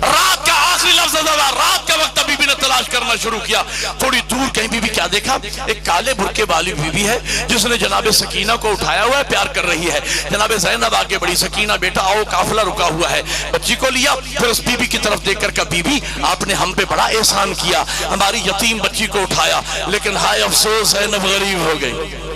رات کا آخری لفظ رات کا وقت بی بی نے تلاش کرنا شروع کیا، تھوڑی دور کہیں بی بی کیا دیکھا؟ ایک کالے برقے والی بی بی ہے جس نے جناب سکینہ کو اٹھایا ہوا ہے، پیار کر رہی ہے۔ جناب زینب آگے بڑی، سکینہ بیٹا آؤ قافلہ رکا ہوا ہے، بچی کو لیا، پھر اس بی بی کی طرف دیکھ کر کہا بی بی آپ نے ہم پہ بڑا احسان کیا، ہماری یتیم بچی کو اٹھایا، لیکن ہائے افسوس زینب غریب ہو گئی۔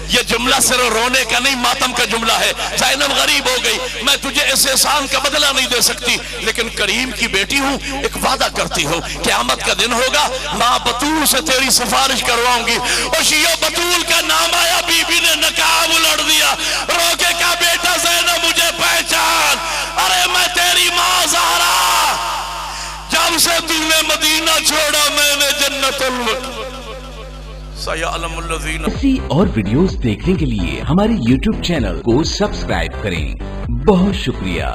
یہ جملہ صرف رونے کا نہیں، ماتم کا جملہ ہے۔ زینب غریب ہو گئی، میں تجھے اس احسان کا بدلہ نہیں دے سکتی، لیکن کریم کی بیٹی ہوں، ایک وعدہ کرتی ہوں، قیامت کا دن ہوگا ماں بطول سے تیری سفارش کرواؤں گی۔ اور شیعہ بطول کا نام آیا، بی بی نے نقاب الٹ دیا، رو کے کہا بیٹا زینب مجھے پہچان، ارے میں تیری ماں زہرا، جب سے تم نے مدینہ چھوڑا میں نے جنت ایسی اور ویڈیوز دیکھنے کے لیے ہمارے YouTube چینل کو سبسکرائب کریں۔ بہت شکریہ۔